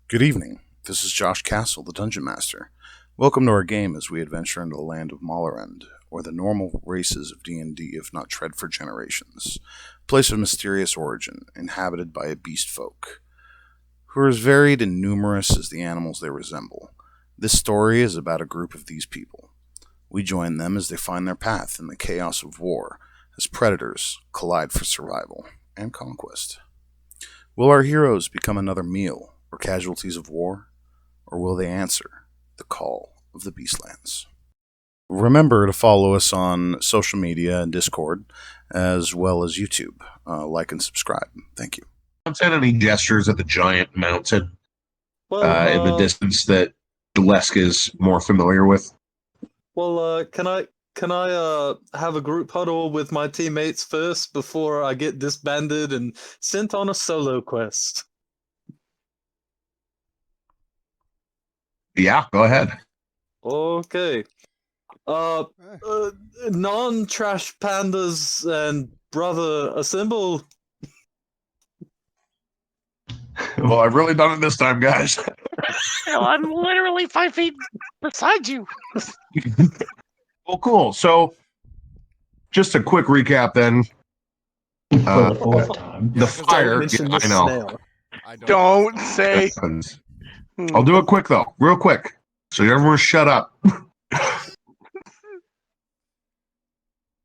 Good evening. This is Josh Castle, the Dungeon Master. Welcome to our game as we adventure into the land of Mallarend, or the normal races of D&D if not tread for generations, a place of mysterious origin, inhabited by a beast folk, who are as varied and numerous as the animals they resemble. This story is about a group of these people. We join them as they find their path in the chaos of war, as predators collide for survival and conquest. Will our heroes become another meal, or casualties of war, or will they answer the call of the Beastlands? Remember to follow us on social media and Discord, as well as YouTube. Like and subscribe. Thank you. Any gestures at the giant mountain in the distance that Lesk is more familiar with? Can I have a group huddle with my teammates first before I get disbanded and sent on a solo quest? Yeah, go ahead. Okay. Non-trash pandas and brother assemble. Well, I've really done it this time, guys. Hell, I'm literally 5 feet beside you. Well, cool. So, just a quick recap then. For the fourth time. The fire. Yeah, I know. Don't say. I'll do it quick, though. Real quick. So everyone shut up.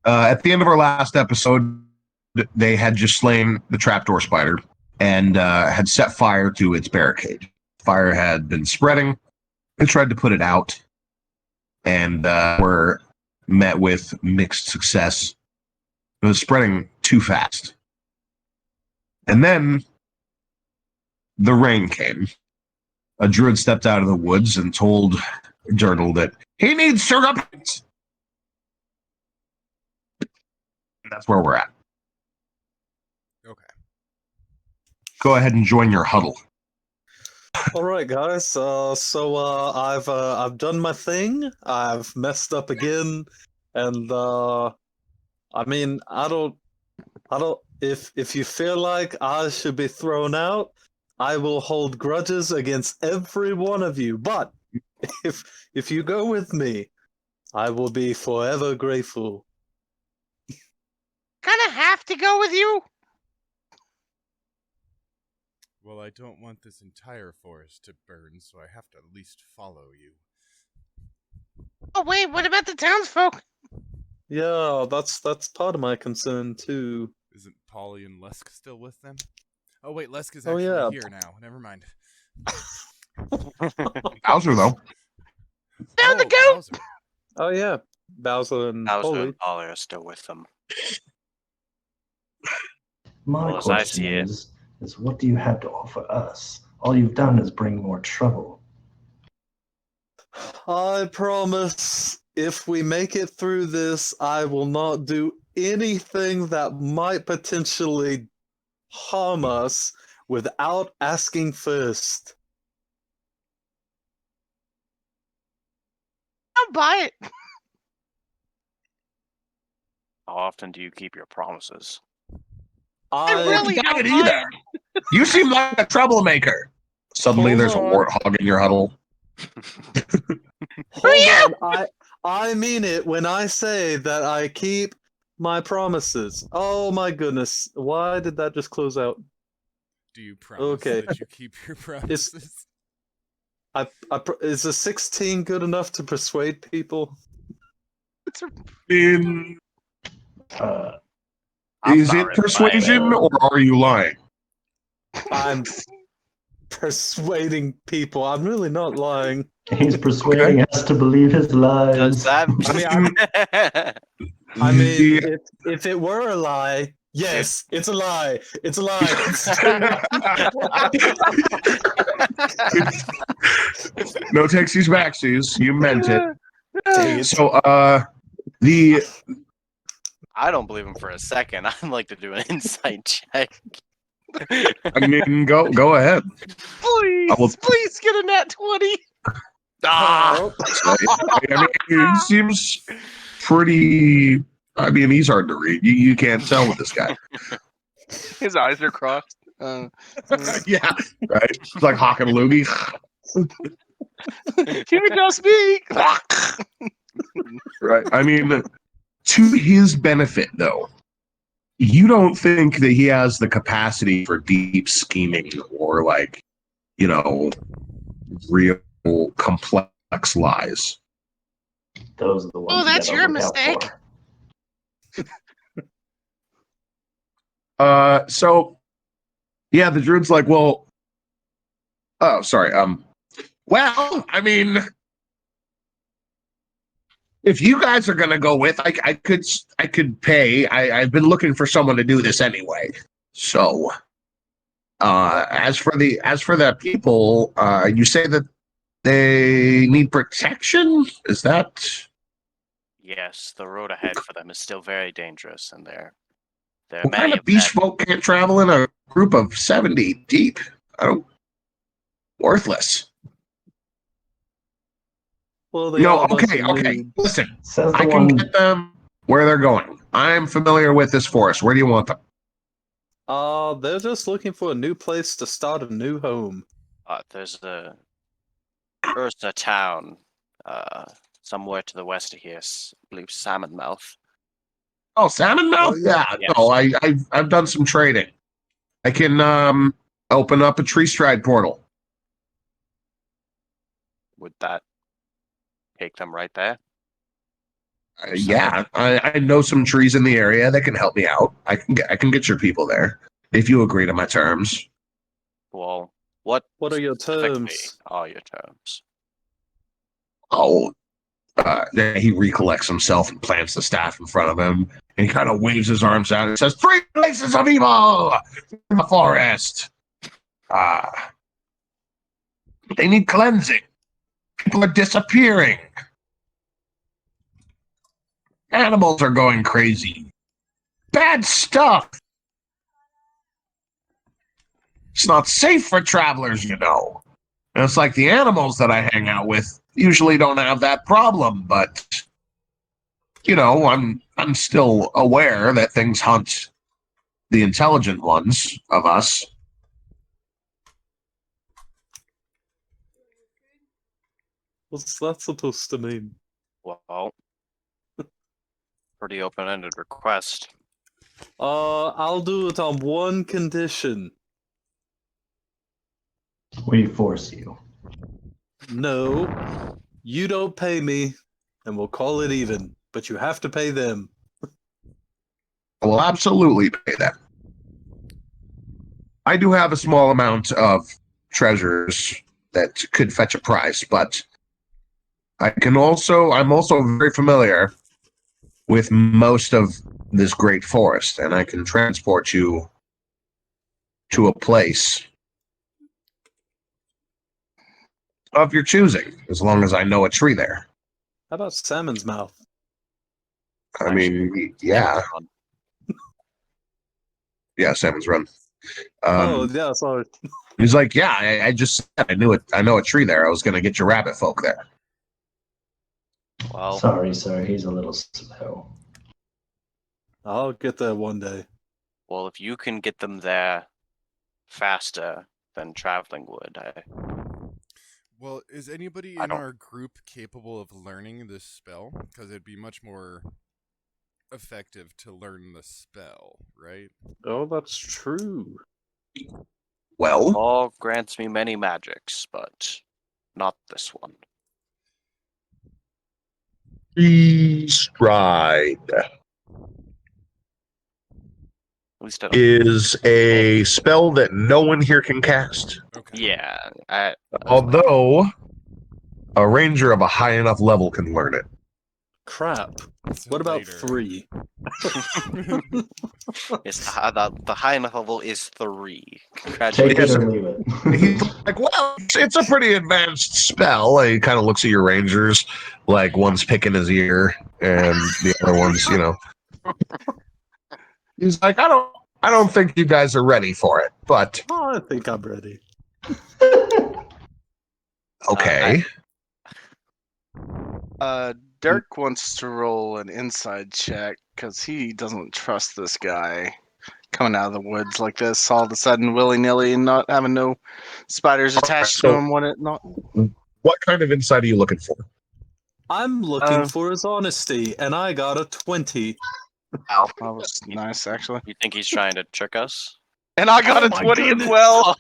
At the end of our last episode, they had just slain the trapdoor spider and had set fire to its barricade. Fire had been spreading. They tried to put it out and were met with mixed success. It was spreading too fast. And then the rain came. A druid stepped out of the woods and told Dirtle that he needs surroundings. That's where we're at. Okay. Go ahead and join your huddle. All right, guys. I've done my thing. I've messed up again, and I don't. If you feel like I should be thrown out, I will hold grudges against every one of you. But if you go with me, I will be forever grateful. Kinda have to go with you. Well, I don't want this entire forest to burn, so I have to at least follow you. Oh wait, what about the townsfolk? Yeah, that's part of my concern too. Isn't Polly and Lesk still with them? Oh wait, Lesk is Oh, actually yeah. here now. Never mind. Bowser, though. Down the Oh, goat! Bowser. Oh yeah, Bowser and Bowser Polly. and Polly are still with them. My Well, as I question see it. is what do you have to offer us? All you've done is bring more trouble. I promise, if we make it through this, I will not do anything that might potentially harm us without asking first. I'll buy it. How often do you keep your promises? I really got don't it buy either. it. You seem like a troublemaker. Suddenly, Hold there's a on. warthog in your huddle. Hold on, I mean it when I say that I keep my promises. Oh my goodness, why did that just close out? Do you promise Okay. that you keep your promises? Is a 16 good enough to persuade people? In, I'm is not it really persuasion, buying it. or are you lying? I'm persuading people. I'm really not lying. He's persuading us to believe his lies. Does that I mean, The- if it were a lie, yes, it's a lie. It's a lie. No takesies backsies. You meant it. Dang it. So, the I don't believe him for a second. I'd like to do an insight check. I mean, go ahead. Please, I will- please get a nat 20. Ah! I mean, he seems pretty. I mean, he's hard to read. You can't tell with this guy. His eyes are crossed. Yeah, right. It's like hawk and a loogie. You just me. Right. I mean, to his benefit, though, you don't think that he has the capacity for deep scheming or real complex lies. Those are the ones that's you your gotta look mistake. out for. So yeah, the druid's like, well, oh, sorry. Well, I mean, if you guys are gonna go with, I could pay. I've been looking for someone to do this anyway. So, as for the people, you say that they need protection. Is that? Yes, the road ahead for them is still very dangerous, and there are What kind many of of beast them. folk can't travel in a group of 70 deep? Worthless. Well, they are a bunch Okay. of noobs. Listen, Says the I can one. get them where they're going. I'm familiar with this forest. Where do you want them? They're just looking for a new place to start a new home. There's a Ursa town, somewhere to the west of here. I believe Salmon Mouth. Oh, salmon mouth? Yeah. Yes. No, I've done some trading. I can open up a tree stride portal. Would that take them right there? Yeah, I know some trees in the area that can help me out. I can get your people there if you agree to my terms. Well, what What are your specifically terms? are your terms? Oh, then he recollects himself and plants the staff in front of him, and he kind of waves his arms out and says, "Three places of evil in the forest. They need cleansing. People are disappearing. Animals are going crazy. Bad stuff. It's not safe for travelers, you know. And it's like the animals that I hang out with usually don't have that problem, but I'm still aware that things hunt the intelligent ones of us. What's that supposed to mean? Well, pretty open-ended request. I'll do it on one condition. We force you. No, you don't pay me, and we'll call it even. But you have to pay them. I will absolutely pay them. I do have a small amount of treasures that could fetch a price, but I'm also very familiar with most of this great forest, and I can transport you to a place of your choosing, as long as I know a tree there. How about Salmon's Mouth? I mean, yeah. Yeah, Salmon's Run. Yeah, sorry. He's like, yeah, I just said I knew it. I know a tree there. I was going to get your rabbit folk there. Well, Sorry, sir. He's a little slow. I'll get there one day. well, if you can get them there faster than traveling would, Well, is anybody I in don't- our group capable of learning this spell? Because it'd be much more effective to learn the spell, right? Oh, that's true. Well, law grants me many magics, but not this one. tree stride At least I don't. is a spell that no one here can cast. Okay. Yeah, Although a ranger of a high enough level can learn it. Crap. So What about later. 3? it's the high enough level is 3. Take Congratulations. it or leave it. He's like, well, it's a pretty advanced spell. He kind of looks at your rangers, like one's picking his ear and the other one's, He's like, I don't think you guys are ready for it, but Oh, I think I'm ready. okay. Dirk wants to roll an inside check because he doesn't trust this guy. coming out of the woods like this all of a sudden, willy nilly, and not having no spiders attached so- to him. When it not. What kind of insight are you looking for? I'm looking for his honesty, and I got a 20. Wow, that was nice actually. You think he's trying to trick us? And I got Oh a my 20 as goodness. well.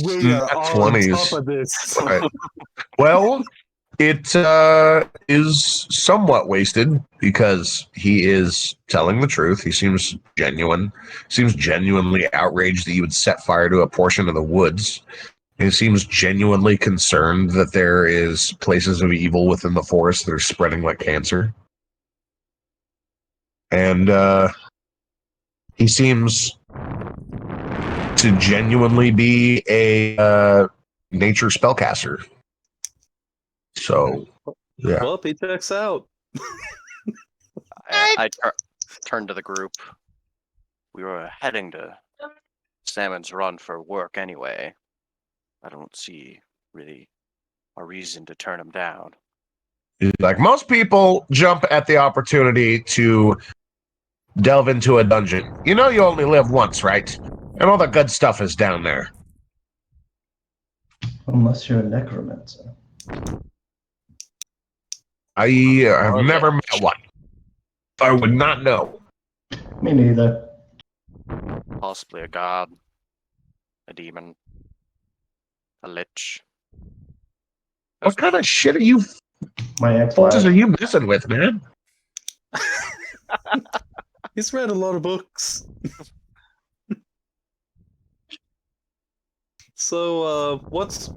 We are Nat on 20s. top of this. Right. Well, it is somewhat wasted because he is telling the truth. He seems genuine. Seems genuinely outraged that you would set fire to a portion of the woods. He seems genuinely concerned that there is places of evil within the forest that are spreading like cancer. And he seems to genuinely be a nature spellcaster. So, yeah. Well, he checks out. I turned to the group. We were heading to Salmon's Run for work anyway. I don't see really a reason to turn him down. Like most people jump at the opportunity to delve into a dungeon. You know you only live once, right? And all the good stuff is down there. Unless you're a necromancer. I have never met one. I would not know. Me neither. Possibly a god, a demon, a lich. What kind of shit are you My ex-wife. forces are you messing with, man? He's read a lot of books. So, what's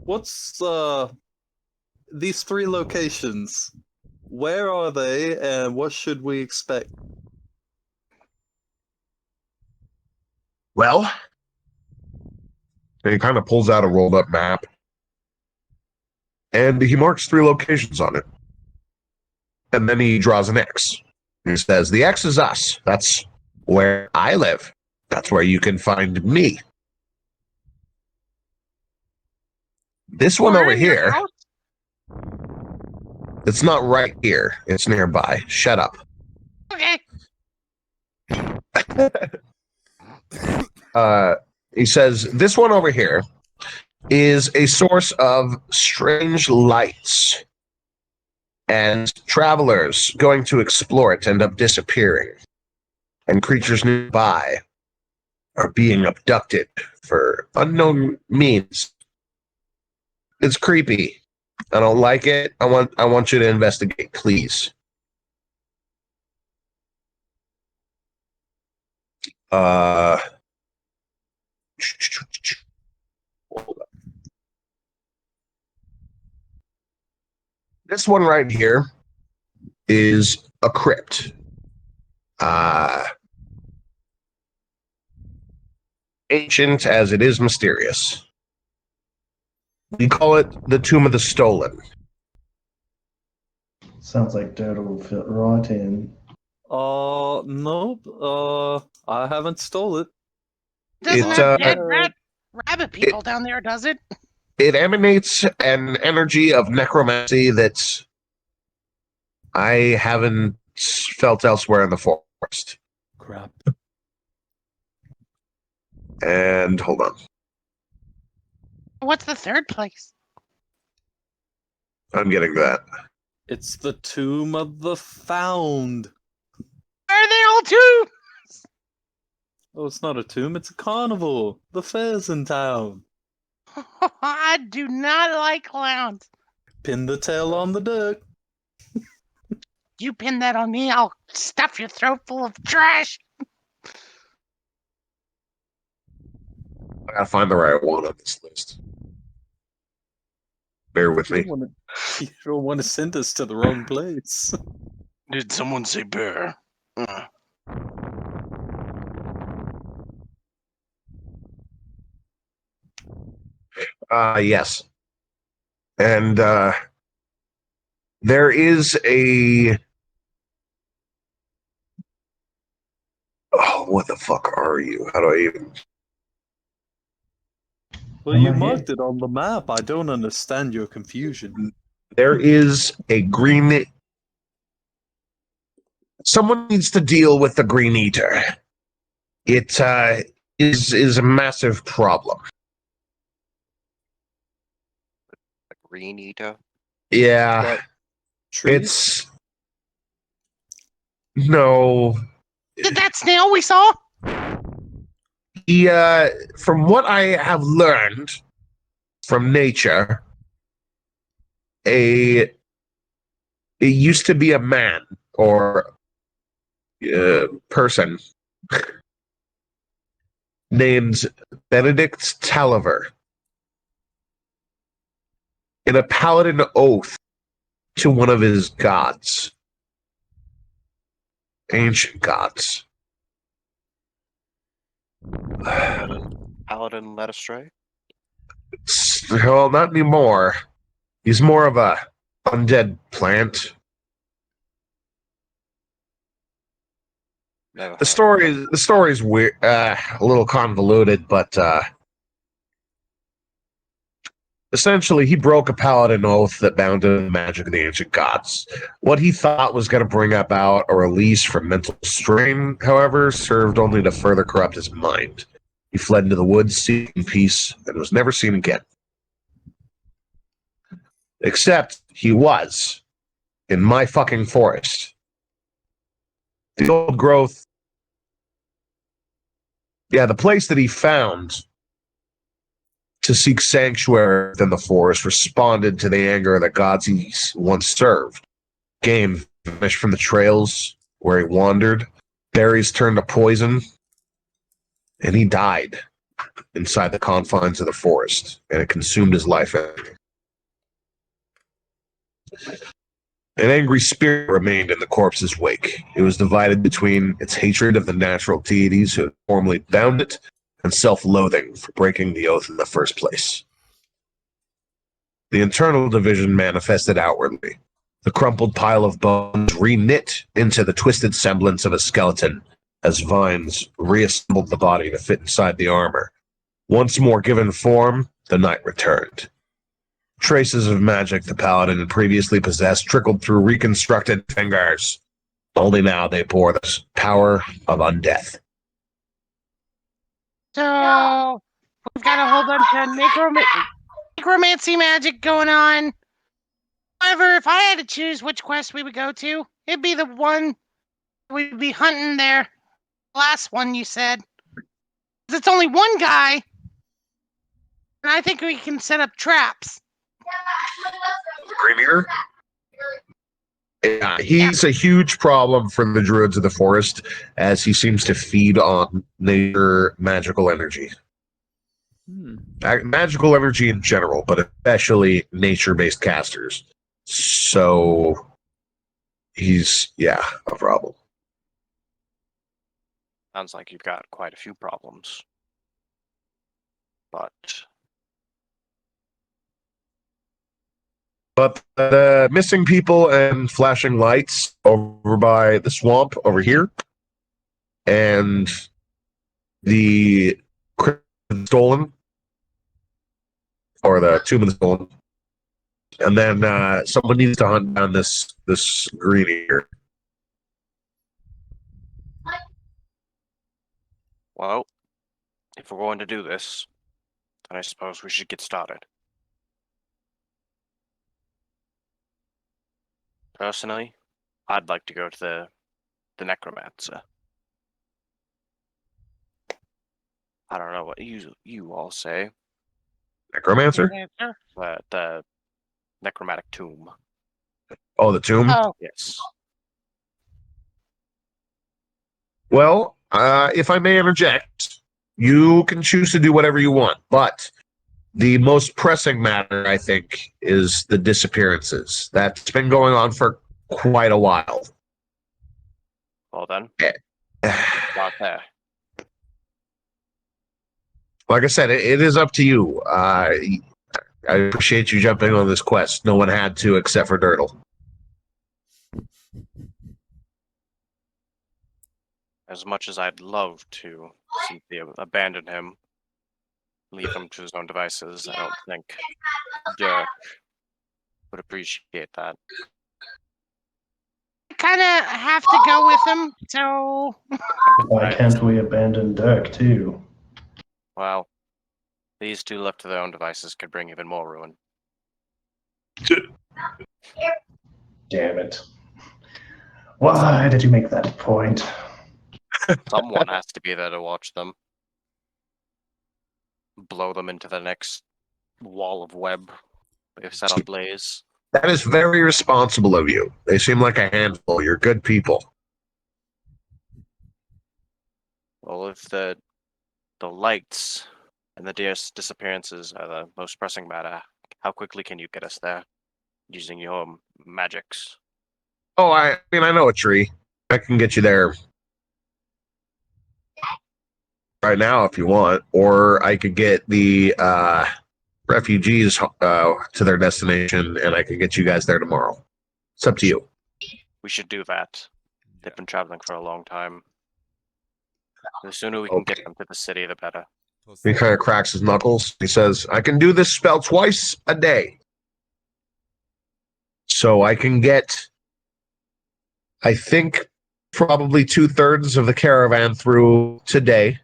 these 3 locations? Where are they, and what should we expect? Well, he kind of pulls out a rolled up map. And he marks 3 locations on it. And then he draws an X. He says, the X is us. That's where I live. That's where you can find me. This one over here, it's not right here. It's nearby. Shut up. Okay. He says, this one over here is a source of strange lights. And travelers going to explore it end up disappearing. And creatures nearby are being abducted for unknown means. It's creepy. I don't like it. I want you to investigate, please. Hold up. This one right here is a crypt. Ancient as it is mysterious. We call it the Tomb of the Stolen. Sounds like dirt will fit right in. Nope. I haven't stole it. Doesn't It, have dead rabbit people down there, does it? It emanates an energy of necromancy that I haven't felt elsewhere in the forest. Crap. And hold on. What's the 3rd place? I'm getting that. It's the Tomb of the Found. Are they all tombs? Oh, it's not a tomb, it's a carnival. The fair's in town. I do not like clowns. Pin the tail on the dirt. You pin that on me, I'll stuff your throat full of trash. I gotta find the right one on this list. Bear with me. You don't want to send us to the wrong place. Did someone say bear? Yes. And there is a... Oh, what the fuck are you? How do I even... Well, Am you I here? marked it on the map. I don't understand your confusion. There is a green... Someone needs to deal with the Green Eater. It is a massive problem. Like Green Eater. Yeah, What? Trees? it's no. Did that snail we saw? He, from what I have learned from nature, it used to be a man or person named Benedict Taliver in a paladin oath to one of his gods, ancient gods. Paladin led astray. Well, not anymore. He's more of a undead plant. Never The heard. story's weird, a little convoluted, but essentially he broke a paladin oath that bound him to the magic of the ancient gods. What he thought was going to bring about a release from mental strain, however, served only to further corrupt his mind. He fled into the woods seeking peace and was never seen again. Except he was in my fucking forest. The old growth. Yeah, the place that he found to seek sanctuary within the forest responded to the anger of the gods he once served. Game vanished from the trails where he wandered. Berries turned to poison, and he died inside the confines of the forest, and it consumed his life. An angry spirit remained in the corpse's wake. It was divided between its hatred of the natural deities who had formerly bound it and self-loathing for breaking the oath in the first place. The internal division manifested outwardly. The crumpled pile of bones reknit into the twisted semblance of a skeleton as vines reassembled the body to fit inside the armor. Once more given form, the knight returned. Traces of magic the paladin had previously possessed trickled through reconstructed fingers. Only now they bore the power of undeath. So we've got a whole bunch of necromancy magic going on. However, if I had to choose which quest we would go to, it'd be the one we'd be hunting there. Last one you said. 'Cause it's only one guy, and I think we can set up traps. Premier? Yeah, he's a huge problem for the druids of the forest, as he seems to feed on nature magical energy. Magical energy in general, but especially nature-based casters. So he's, a problem. Sounds like you've got quite a few problems. But But the missing people and flashing lights over by the swamp over here, and the crypt stolen, or the tomb of the stolen, and then someone needs to hunt down this green here. well, if we're going to do this, then I suppose we should get started. Personally, I'd like to go to the necromancer. I don't know what you all say. Necromancer? The necromantic tomb. Oh, the tomb? Oh, Yes. Well, if I may interject, you can choose to do whatever you want, but the most pressing matter, I think, is the disappearances. That's been going on for quite a while. Well then, Like not there. I said, it is up to you. I appreciate you jumping on this quest. No one had to except for Dirtle. As much as I'd love to simply abandon him, leave him to his own devices, I don't think Dirk would appreciate that. kind of have to go with them, so... Why can't we abandon Dirk, too? Well, these two left to their own devices could bring even more ruin. Damn it. Why did you make that point? Someone has to be there to watch them. Blow them into the next wall of web they've set ablaze. That is very responsible of you. They seem like a handful. You're good people. Well, if the lights and the disappearances are the most pressing matter, how quickly can you get us there using your magics? Oh, I mean, I know a tree. I can get you there right now if you want, or I could get the refugees to their destination, and I could get you guys there tomorrow. It's up to you. We should do that. They've been traveling for a long time. The sooner we can get them to the city, the better. He kind of cracks his knuckles. He says, I can do this spell twice a day. So I can get, I think, probably 2/3 of the caravan through today.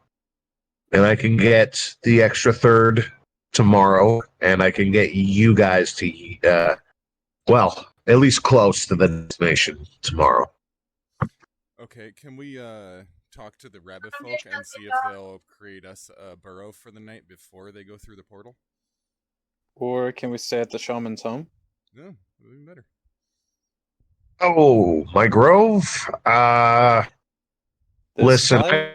And I can get the extra third tomorrow. And I can get you guys to, well, at least close to the destination tomorrow. Okay, can we talk to the rabbit folk and see if they'll create us a burrow for the night before they go through the portal? Or can we stay at the shaman's home? No, even better. Oh, my grove? Listen, I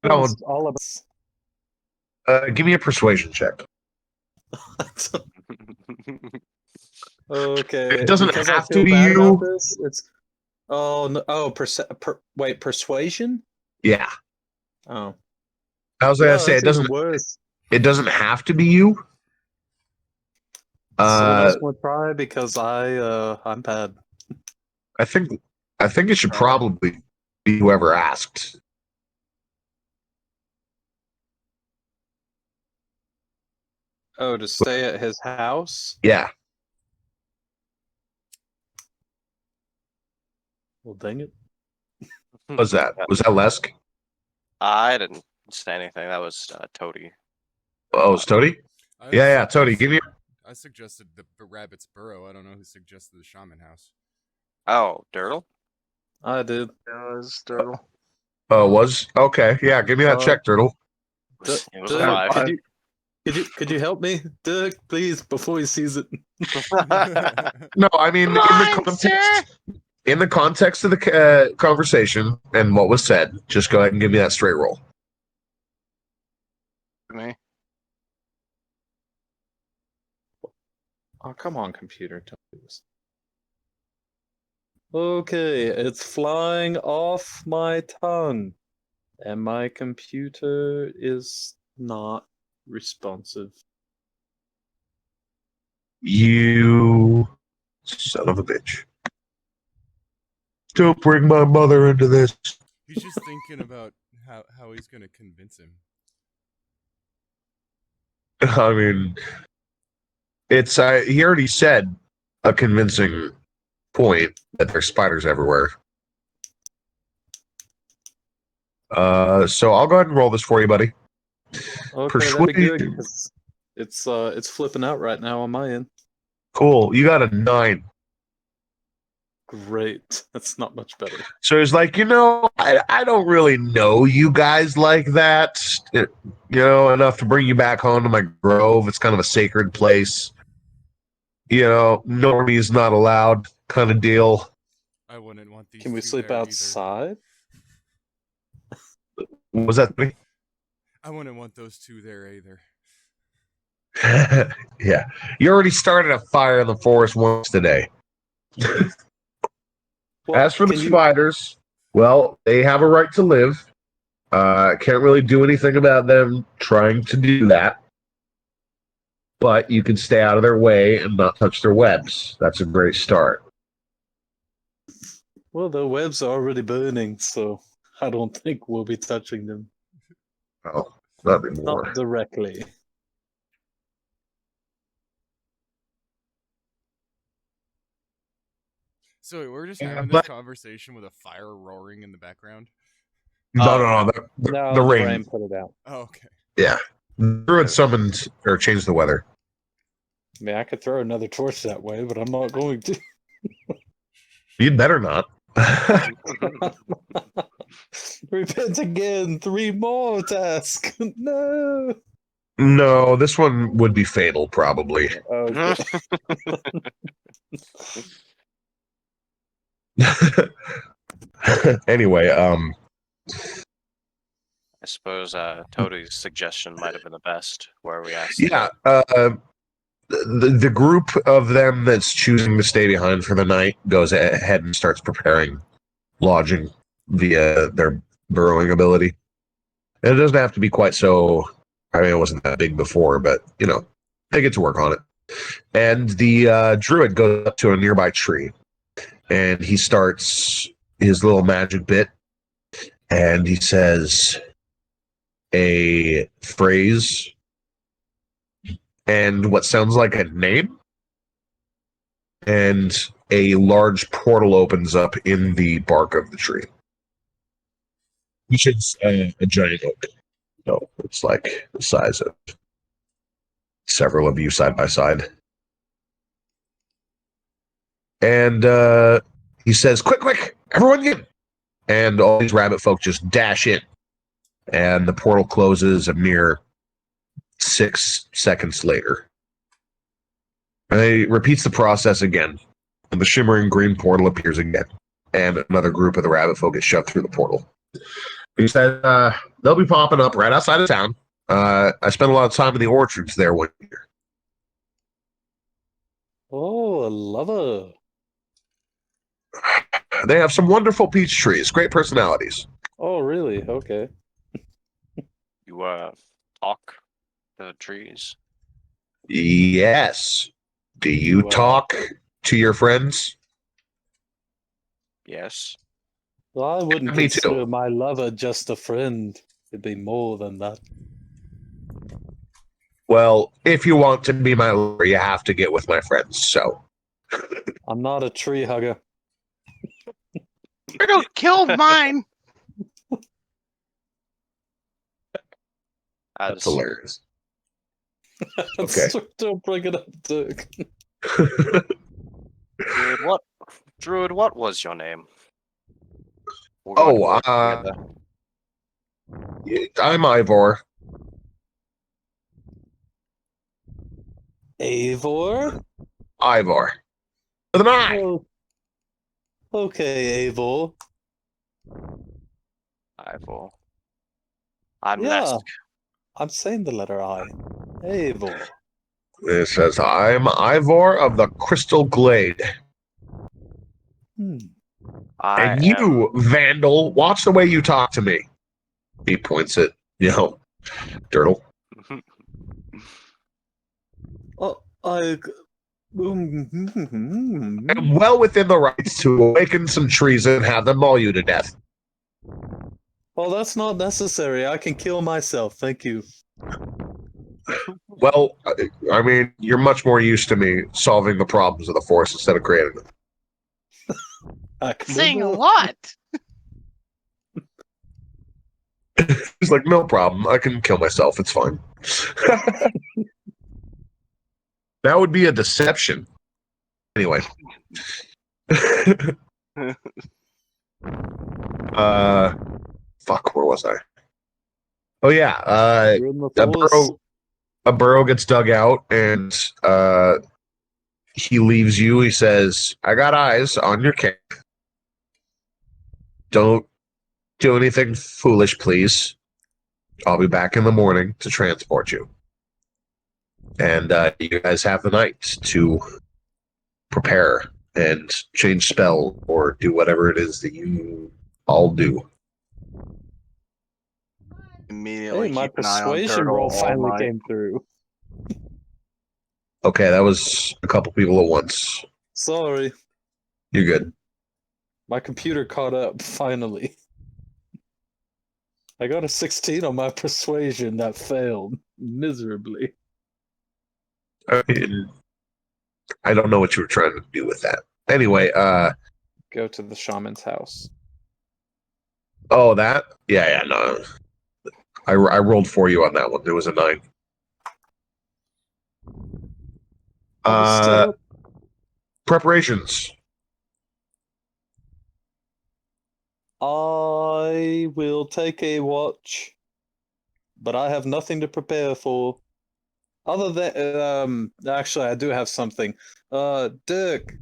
don't. All of us. Give me a persuasion check. Okay. It doesn't because have I feel to be bad you. about this, it's no, wait, persuasion? Yeah. Oh. I was gonna say that's even worse. it doesn't have to be you. Someone else want to try because I'm bad. I think it should probably be whoever asked. Oh, to stay at his house? Yeah. Well, dang it. What was that? Was that Lesk? I didn't say anything. That was Toady. Oh, it's Toady? Yeah, Toady. Give me. I suggested the rabbit's burrow. I don't know who suggested the shaman house. Oh, Dirtle? I did. It was Dirtle. Oh, was? Okay. Yeah, give me that check, Turtle. It was Dirk, a 5. could you help me, Dirk, please, before he sees it? No, I mean in the context of the conversation and what was said, just go ahead and give me that straight roll. Me. Oh, come on, computer. Don't do this. Okay, it's flying off my tongue. And my computer is not responsive. You son of a bitch. Don't bring my mother into this. He's just thinking about how he's going to convince him. I mean, it's he already said a convincing point that there's spiders everywhere. So I'll go ahead and roll this for you, buddy. Okay, that'd be good, 'cause it's flipping out right now on my end. Cool. You got a 9. Great. That's not much better. So he's like, I don't really know you guys like that. Enough to bring you back home to my grove. It's kind of a sacred place. Normies not allowed kind of deal. I wouldn't want these. Can we sleep outside? Was that me? I wouldn't want those two there either. Yeah. You already started a fire in the forest once today. Well, as for the spiders, well, they have a right to live. Can't really do anything about them trying to do that. But you can stay out of their way and not touch their webs. That's a great start. Well, the webs are already burning, so I don't think we'll be touching them. Oh, nothing more. Not directly. So we're just Yeah, having this but- conversation with a fire roaring in the background. No. The the rain. put it out. Oh, okay. Yeah. Druid summoned or changed the weather. I mean, I could throw another torch that way, but I'm not going to. You'd better not. Repent again. 3 more task. No. No, this one would be fatal, probably. Okay. Anyway, I suppose Toadie's suggestion might have been the best, where we asked. yeah, the group of them that's choosing to stay behind for the night goes ahead and starts preparing lodging via their burrowing ability. And it doesn't have to be quite so. I mean, it wasn't that big before, but they get to work on it. And the druid goes up to a nearby tree, and he starts his little magic bit, and he says a phrase and what sounds like a name, and a large portal opens up in the bark of the tree, which is a giant oak. So it's like the size of several of you side by side. And he says, quick, everyone get in. And all these rabbit folk just dash in. And the portal closes a mere 6 seconds later. And he repeats the process again. And the shimmering green portal appears again. And another group of the rabbit folk gets shoved through the portal. He said, they'll be popping up right outside of town. I spent a lot of time in the orchards there one year. Oh, a lover. They have some wonderful peach trees, great personalities. Oh, really? Okay. You talk to the trees. Yes. Do you Wow. talk to your friends? Yes. Well, I wouldn't Me too. consider my lover just a friend. It'd be more than that. Well, if you want to be my lover, you have to get with my friends, so. I'm not a tree hugger. Riddle killed mine. That's hilarious. Okay. Don't bring it up, Dirk. Druid, what was your name? We're Oh, going to work together. I'm Ivor. Eivor? Ivor. With an I. Oh, okay, Eivor. Ivor. I'm Yeah. Nesk. I'm saying the letter I. Eivor. It says, I'm Ivor of the Crystal Glade. And you, Vandal, watch the way you talk to me. He points at, Dirtle. I'm well within the rights to awaken some trees and have them maul you to death. Oh, that's not necessary. I can kill myself. Thank you. Well, I mean, you're much more used to me solving the problems of the Force instead of creating them. Saying a lot. He's like, no problem. I can kill myself. It's fine. That would be a deception. Anyway. Fuck, where was I? Oh, yeah. A burrow gets dug out, and he leaves you. He says, I got eyes on your camp. Don't do anything foolish, please. I'll be back in the morning to transport you. And you guys have the night to prepare and change spell or do whatever it is that you all do. Immediately Hey, my keep an eye on persuasion Turtle roll all finally night. came through. Okay, that was a couple people at once. Sorry. You're good. My computer caught up, finally. I got a 16 on my persuasion that failed miserably. I mean, I don't know what you were trying to do with that. Anyway, go to the shaman's house. Oh, that? Yeah, no. I rolled for you on that one. It was a 9. Understood. Preparations. I will take a watch, but I have nothing to prepare for. Other than, actually, I do have something. Dirk,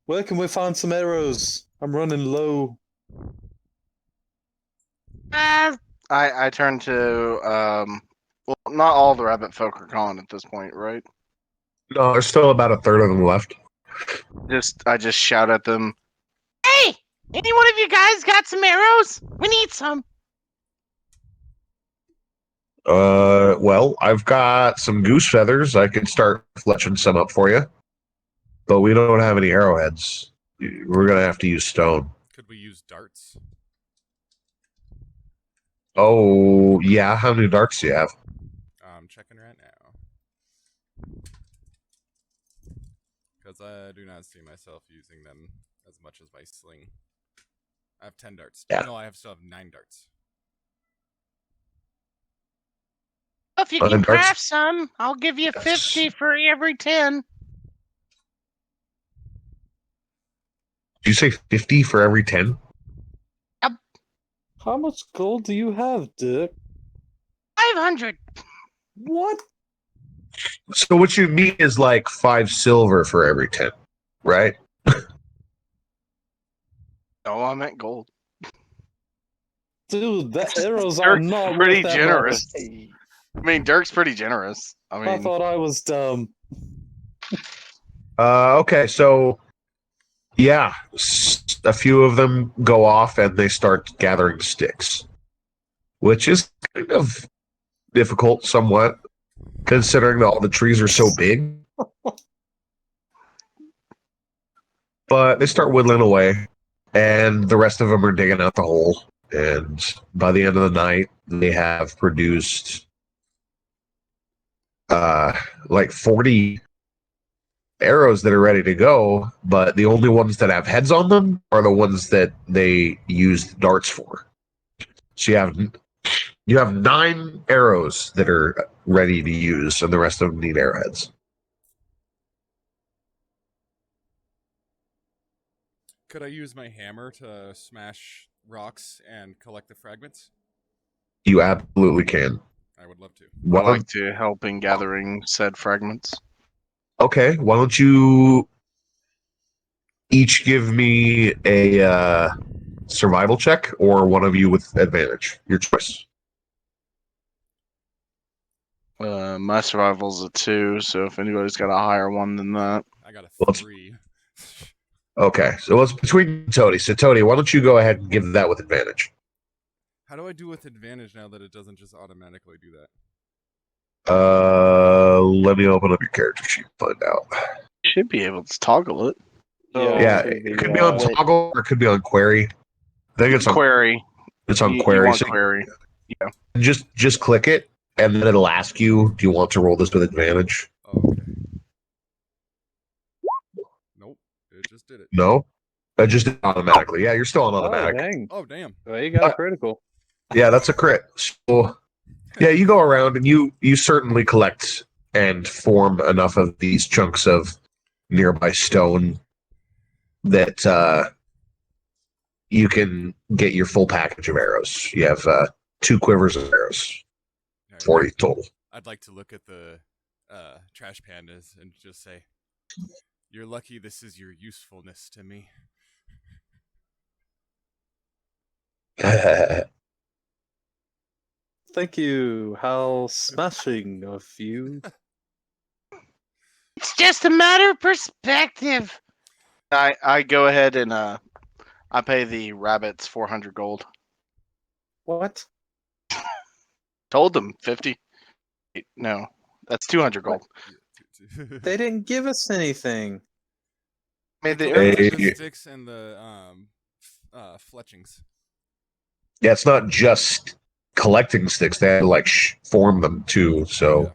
where can we find some arrows? I'm running low. I turn to well, not all the rabbit folk are gone at this point, right? No, there's still about a third of them left. I just shout at them. Hey! Any one of you guys got some arrows? We need some. Well, I've got some goose feathers. I could start fletching some up for you. But we don't have any arrowheads. We're going to have to use stone. Could we use darts? Oh, yeah. How many darts do you have? I'm checking right now. Because I do not see myself using them as much as my sling. I have 10 darts. Yeah. No, I still have 9 darts. If you can Darts? craft some, I'll give you 50 for every 10. Did you say 50 for every 10? How much gold do you have, Dirk? 500. What? So what you need is like 5 silver for every 10, right? Oh, I meant gold. Dude, the arrows are Dirk's not pretty worth that generous. much. I mean, Dirk's pretty generous. I I mean, thought I was dumb. Okay, so yeah, a few of them go off and they start gathering sticks, which is kind of difficult somewhat, considering that all the trees are so big. But they start whittling away, and the rest of them are digging out the hole. And by the end of the night, they have produced like 40 arrows that are ready to go, but the only ones that have heads on them are the ones that they used darts for. So you have 9 arrows that are ready to use, and the rest of them need arrowheads. Could I use my hammer to smash rocks and collect the fragments? You absolutely can. I would love to. Why I'd like to help in gathering said fragments. Okay, why don't you each give me a survival check, or one of you with advantage? Your choice. My survival's a 2, so if anybody's got a higher one than that. I got a Well, 3. Okay, so it's between Tony. So Tony, why don't you go ahead and give that with advantage? How do I do with advantage now that it doesn't just automatically do that? Let me open up your character sheet and find out. You should be able to toggle it. Yeah, it could be on toggle or it could be on query. I think it's on query. It's on You query. want So query. just click it, and then it'll ask you, "Do you want to roll this with advantage?" Oh, okay. Nope. It just did it. No, it just did it automatically. Yeah, you're still on automatic. Oh, dang. Oh, damn. Well, you got a critical. Yeah, that's a crit. So, yeah, you go around and you certainly collect and form enough of these chunks of nearby stone that you can get your full package of arrows. You have 2 quivers of arrows, 40 total. I'd like to look at the trash pandas and just say, "You're lucky this is your usefulness to me." Thank you. How smashing of you. It's just a matter of perspective. I go ahead and I pay the rabbits 400 gold. What? Told them 50. No, that's 200 gold. They didn't give us anything. Made the The sticks and the fletchings. Yeah, it's not just collecting sticks; they had to like form them too. So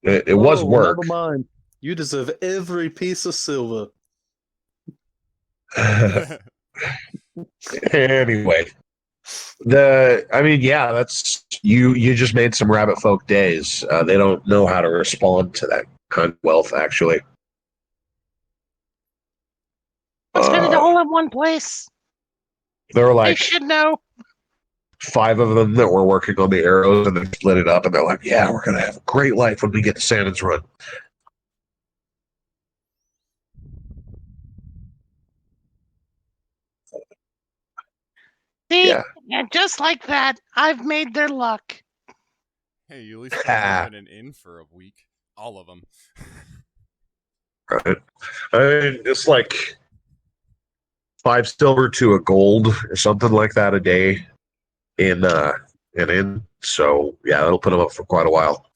it was work. Never mind. You deserve every piece of silver. Anyway, that's you just made some rabbit folk days. They don't know how to respond to that kind of wealth, actually. Let's spend it all in one place. There were They like should know. 5 of them that were working on the arrows, and they split it up, and they're like, "Yeah, we're gonna have a great life when we get to Salmon's Run." See, Yeah. and just like that, I've made their luck. Hey, you at least put them up in an inn for a week. All of them. Right. I mean, it's like 5 silver to a gold or something like that a day in an inn. So yeah, that'll put them up for quite a while.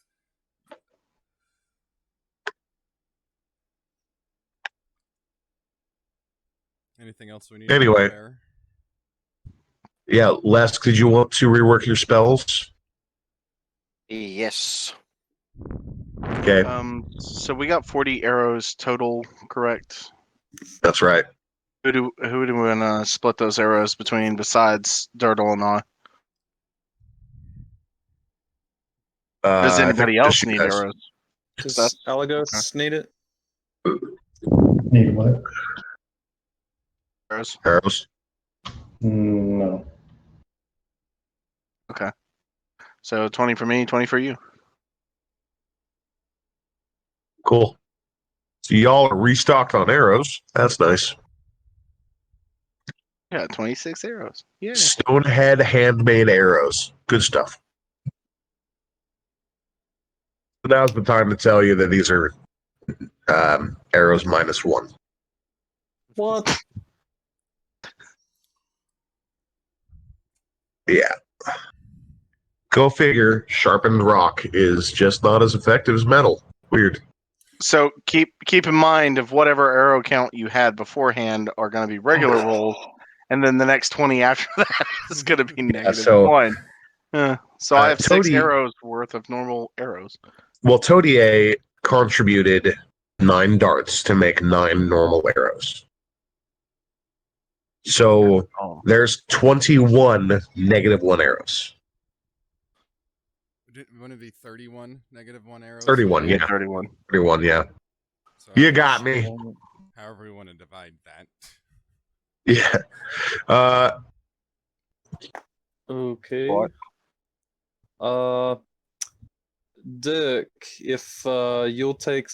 Anything else we need? Anyway. Yeah, Les, did you want to rework your spells? Yes. Okay, So we got 40 arrows total, correct? that's right. Who do we want to split those arrows between besides Dirtle and I? Does I think anybody just else you need guys. arrows? Does Alagos need it? Need what? Arrows. Arrows. No. Okay. So 20 for me, 20 for you. Cool. So y'all are restocked on arrows. That's nice. Yeah, 26 arrows. Yeah. Stonehead handmade arrows. Good stuff. So now's the time to tell you that these are arrows -1. What? Yeah. Go figure, sharpened rock is just not as effective as metal. Weird. So keep in mind of whatever arrow count you had beforehand are going to be regular rolls, and then the next 20 after that is going to be -1. So I have 6 Toady, arrows worth of normal arrows. Well, Toadier contributed 9 darts to make 9 normal arrows. So there's 21 -1 arrows. Wouldn't it be 31 -1 arrows? 31, yeah. 31. 31, yeah. So You got me. However you want to divide that. Yeah. Okay. What? Dick, if you'll take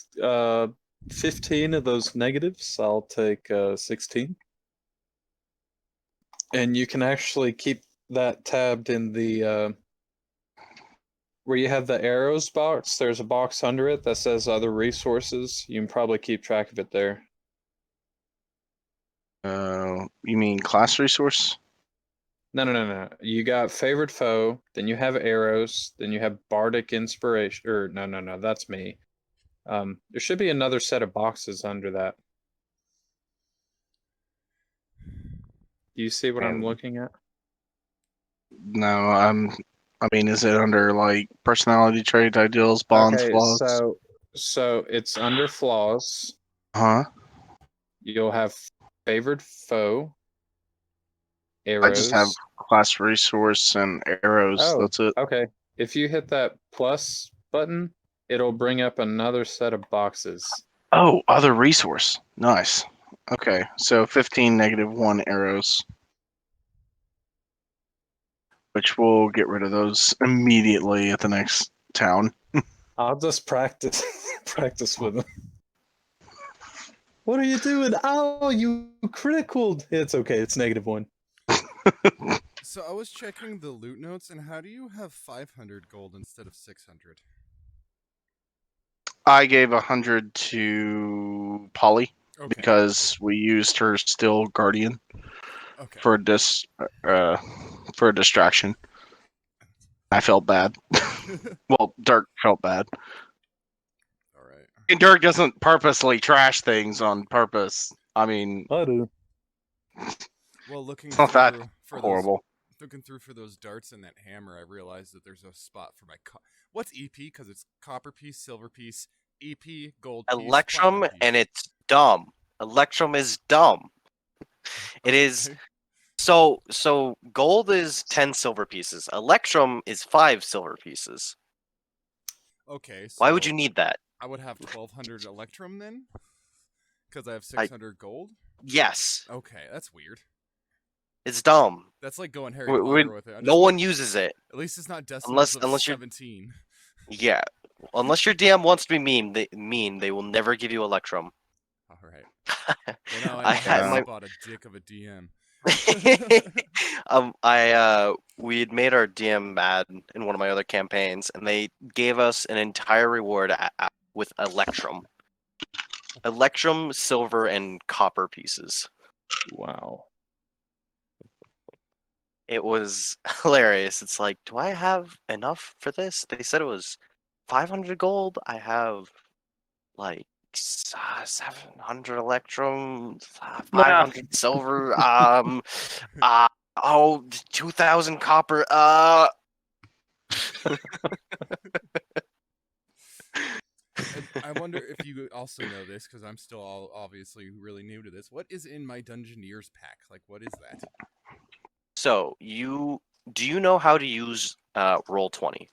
15 of those negatives, I'll take 16. And you can actually keep that tabbed in the where you have the arrows box. There's a box under it that says other resources. You can probably keep track of it there. You mean class resource? No. You got favorite foe, then you have arrows, then you have bardic inspiration. Or no, that's me. There should be another set of boxes under that. Do you see what I'm looking at? No, I mean, is it under like personality trait, ideals, bonds, Okay, flaws? so it's under flaws. Huh? You'll have favored foe, arrows. I just have class resource and arrows. Oh, that's it. Okay. If you hit that plus button, it'll bring up another set of boxes. Oh, other resource. Nice. Okay, so 15 -1 arrows. Which we'll get rid of those immediately at the next town. I'll just practice with them. What are you doing? Oh, you critical. It's okay. It's -1. So I was checking the loot notes, and how do you have 500 gold instead of 600? I gave 100 to Polly because we used her Steel Guardian for a distraction. I felt bad. Well, Dirk felt bad. All right. And Dirk doesn't purposely trash things on purpose. I mean, I do. Well, looking it's not that for horrible. Looking through for those darts and that hammer, I realized that there's a spot for my what's EP? Because it's copper piece, silver piece, EP, gold piece, Electrum, platinum piece. and it's dumb. Electrum is dumb. It is Okay. so gold is 10 silver pieces. Electrum is 5 silver pieces. Okay, so Why would you need that? I would have 1,200 electrum then, because I have I- 600 gold. Yes, Okay, that's weird. it's dumb. That's like going Harry Potter with it. No one uses it At least it's not decimals of unless you're 17. yeah. Unless your DM wants to be mean, they will never give you Electrum. All right. Well, now I I know had how my I bought a dick of a DM. we had made our DM mad in one of my other campaigns, and they gave us an entire reward with Electrum, silver, and copper pieces. Wow. It was hilarious. It's like, do I have enough for this? They said it was 500 gold. I have like 700 Electrum, 500 silver. Oh, 2,000 copper. And I wonder if you also know this, because I'm still obviously really new to this. What is in my Dungeoneers pack? Like, what is that? So do you know how to use Roll20?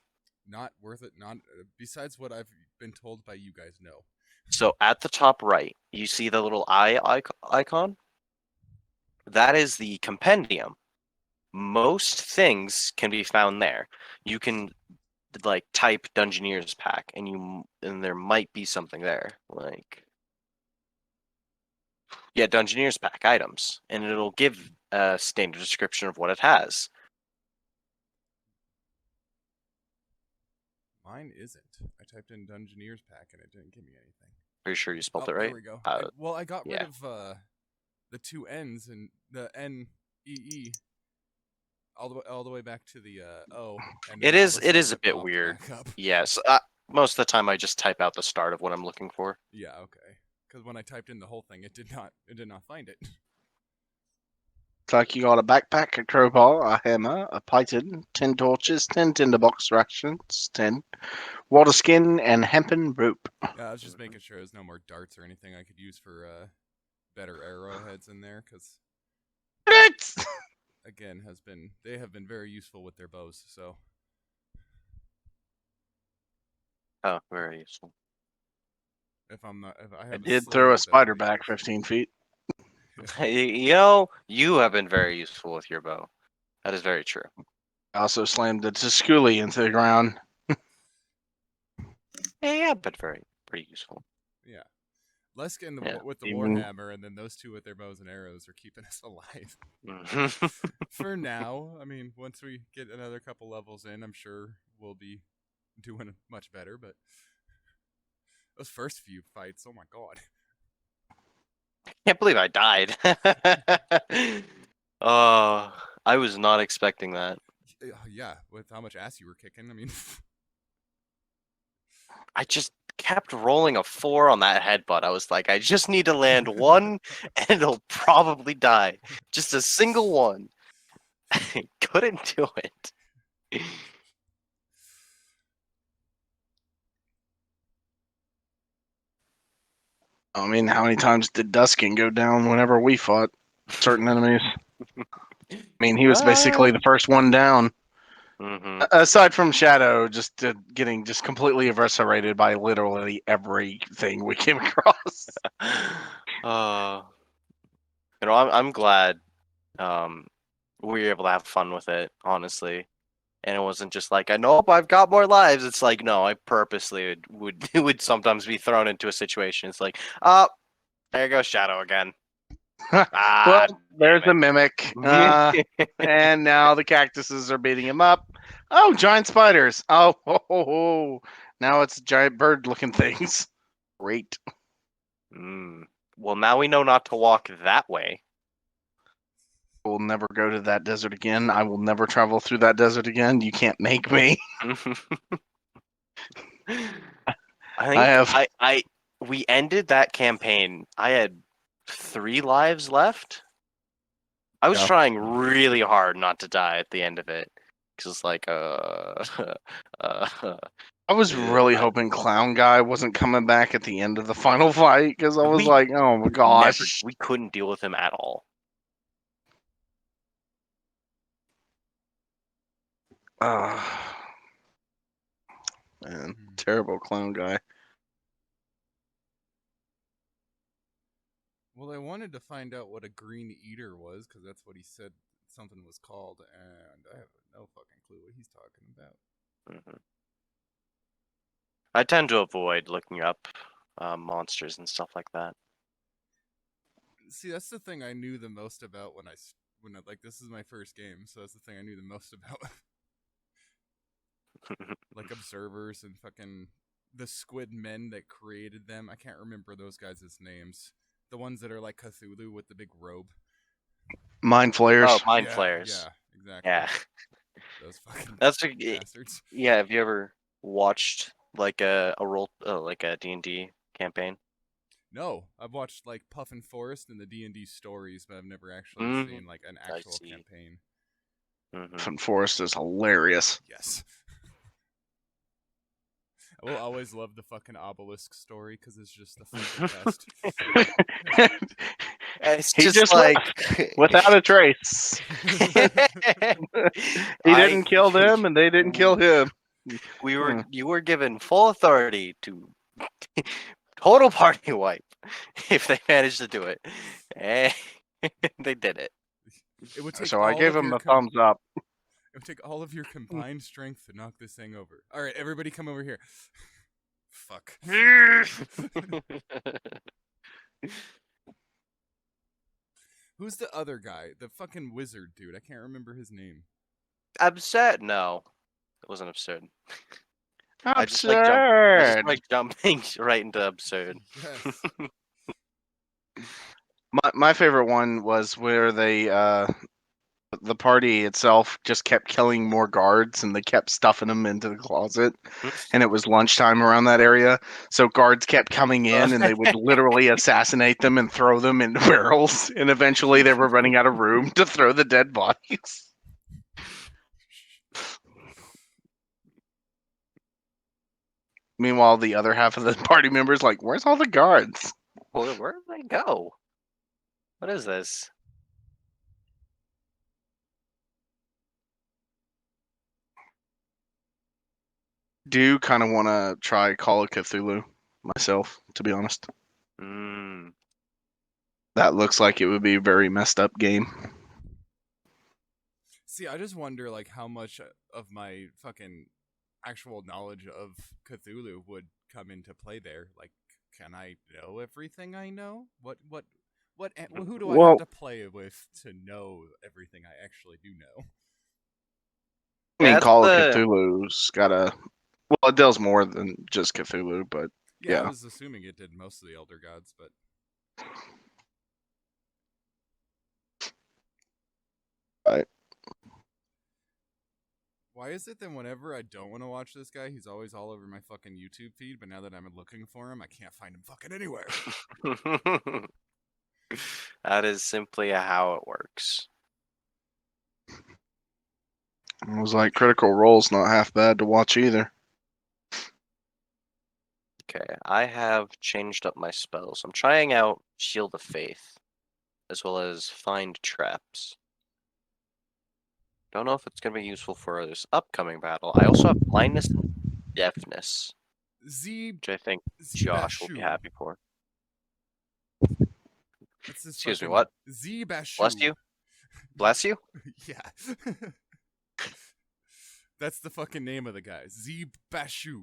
Not worth it. Not besides what I've been told by you guys. No. So at the top right, you see the little eye icon? That is the compendium. Most things can be found there. You can like type Dungeoneers pack, and there might be something there, like Dungeoneers pack items, and it'll give a standard description of what it has. Mine isn't. I typed in Dungeoneers pack and it didn't give me anything. Pretty sure you spelled Oh, it right. there we go. I got rid of the two N's and the N-E-E all the way back to the O. And It is a bit weird. Up. Yes, most of the time I just type out the start of what I'm looking for. Yeah, okay. Because when I typed in the whole thing, it did not find it. It's like you got a backpack, a crowbar, a hammer, a python, 10 torches, 10 tinderbox rations, 10 water skin, and hempen rope. Yeah, I was just making sure there's no more darts or anything I could use for better arrowheads in there, because again they have been very useful with their bows. So. Oh, very useful. If I did throw a spider back 15 feet. You have been very useful with your bow. That is very true. I also slammed the Tisculi into the ground. Yeah, but pretty useful. Yeah. Leska with the Warhammer, and then those two with their bows and arrows are keeping us alive. For now. I mean, once we get another couple levels in, I'm sure we'll be doing much better, but those first few fights, oh my god. I can't believe I died. I was not expecting that. Yeah, with how much ass you were kicking, I mean... I just kept rolling a 4 on that headbutt. I was like, I just need to land one, and it'll probably die. Just a single one. I couldn't do it. I mean, how many times did Duskin go down whenever we fought certain enemies? I mean, he was basically the first one down. Mm-hmm. Aside from Shadow, just getting just completely eviscerated by literally everything we came across. I'm glad we were able to have fun with it, honestly. And it wasn't just like, I know I've got more lives. It's like, no, I purposely would sometimes be thrown into a situation. It's like, there goes Shadow again. Well, there's a mimic. And now the cactuses are beating him up. Oh, giant spiders. Oh. Now it's giant bird-looking things. Great. Well, now we know not to walk that way. I will never go to that desert again. I will never travel through that desert again. You can't make me. We ended that campaign. I had 3 lives left. I was trying really hard not to die at the end of it. Because it's like, I was really hoping Clown Guy wasn't coming back at the end of the final fight. Because I was like, oh my gosh. We couldn't deal with him at all. Man, terrible clown guy. Well, I wanted to find out what a green eater was, because that's what he said something was called, and I have no fucking clue what he's talking about. Mm-hmm. I tend to avoid looking up monsters and stuff like that. See, that's the thing I knew the most about when like, this is my first game, so that's the thing I knew the most about. Like observers and fucking the squid men that created them. I can't remember those guys' names. The ones that are like Cthulhu with the big robe. Mind flayers. Oh, mind flayers. Yeah, exactly. Yeah. Those fucking bastards. Yeah, have you ever watched like a D&D campaign? No, I've watched like Puffin Forest and the D&D stories, but I've never actually seen like an actual campaign. Puffin Forest is hilarious. Yes. I will always love the fucking obelisk story because it's just the fucking best. It's he just like without a trace. He didn't kill them, and they didn't kill him. You were given full authority to total party wipe if they managed to do it, and they did it. It would take so I gave him a thumbs up. It would take all of your combined strength to knock this thing over. All right, everybody, come over here. Fuck. Who's the other guy? The fucking wizard dude. I can't remember his name. Absurd? No, it wasn't absurd. Absurd. I just like jumping right into absurd. Yes. My favorite one was where the party itself just kept killing more guards, and they kept stuffing them into the closet. And it was lunchtime around that area, so guards kept coming in, and they would literally assassinate them and throw them in barrels. And eventually, they were running out of room to throw the dead bodies. Meanwhile, the other half of the party members like, "Where's all the guards? Where did they go? What is this?" Do kind of want to try Call of Cthulhu myself, to be honest. That looks like it would be a very messed up game. See, I just wonder like how much of my fucking actual knowledge of Cthulhu would come into play there. Like, can I know everything I know? Who do I have to play with to know everything I actually do know? I mean, Call of Cthulhu's got a... Well, it does more than just Cthulhu, but yeah. I was assuming it did most of the Elder Gods, but... Right. Why is it that whenever I don't want to watch this guy, he's always all over my fucking YouTube feed, but now that I'm looking for him, I can't find him fucking anywhere? That is simply how it works. It was like Critical Role's not half bad to watch either. Okay, I have changed up my spells. I'm trying out Shield of Faith, as well as Find Traps. Don't know if it's going to be useful for this upcoming battle. I also have Blindness and Deafness, which I think Josh will be happy for. Excuse me, what? Z-Bashu. Bless you? Bless you? Yeah. That's the fucking name of the guy. Z-Bashu.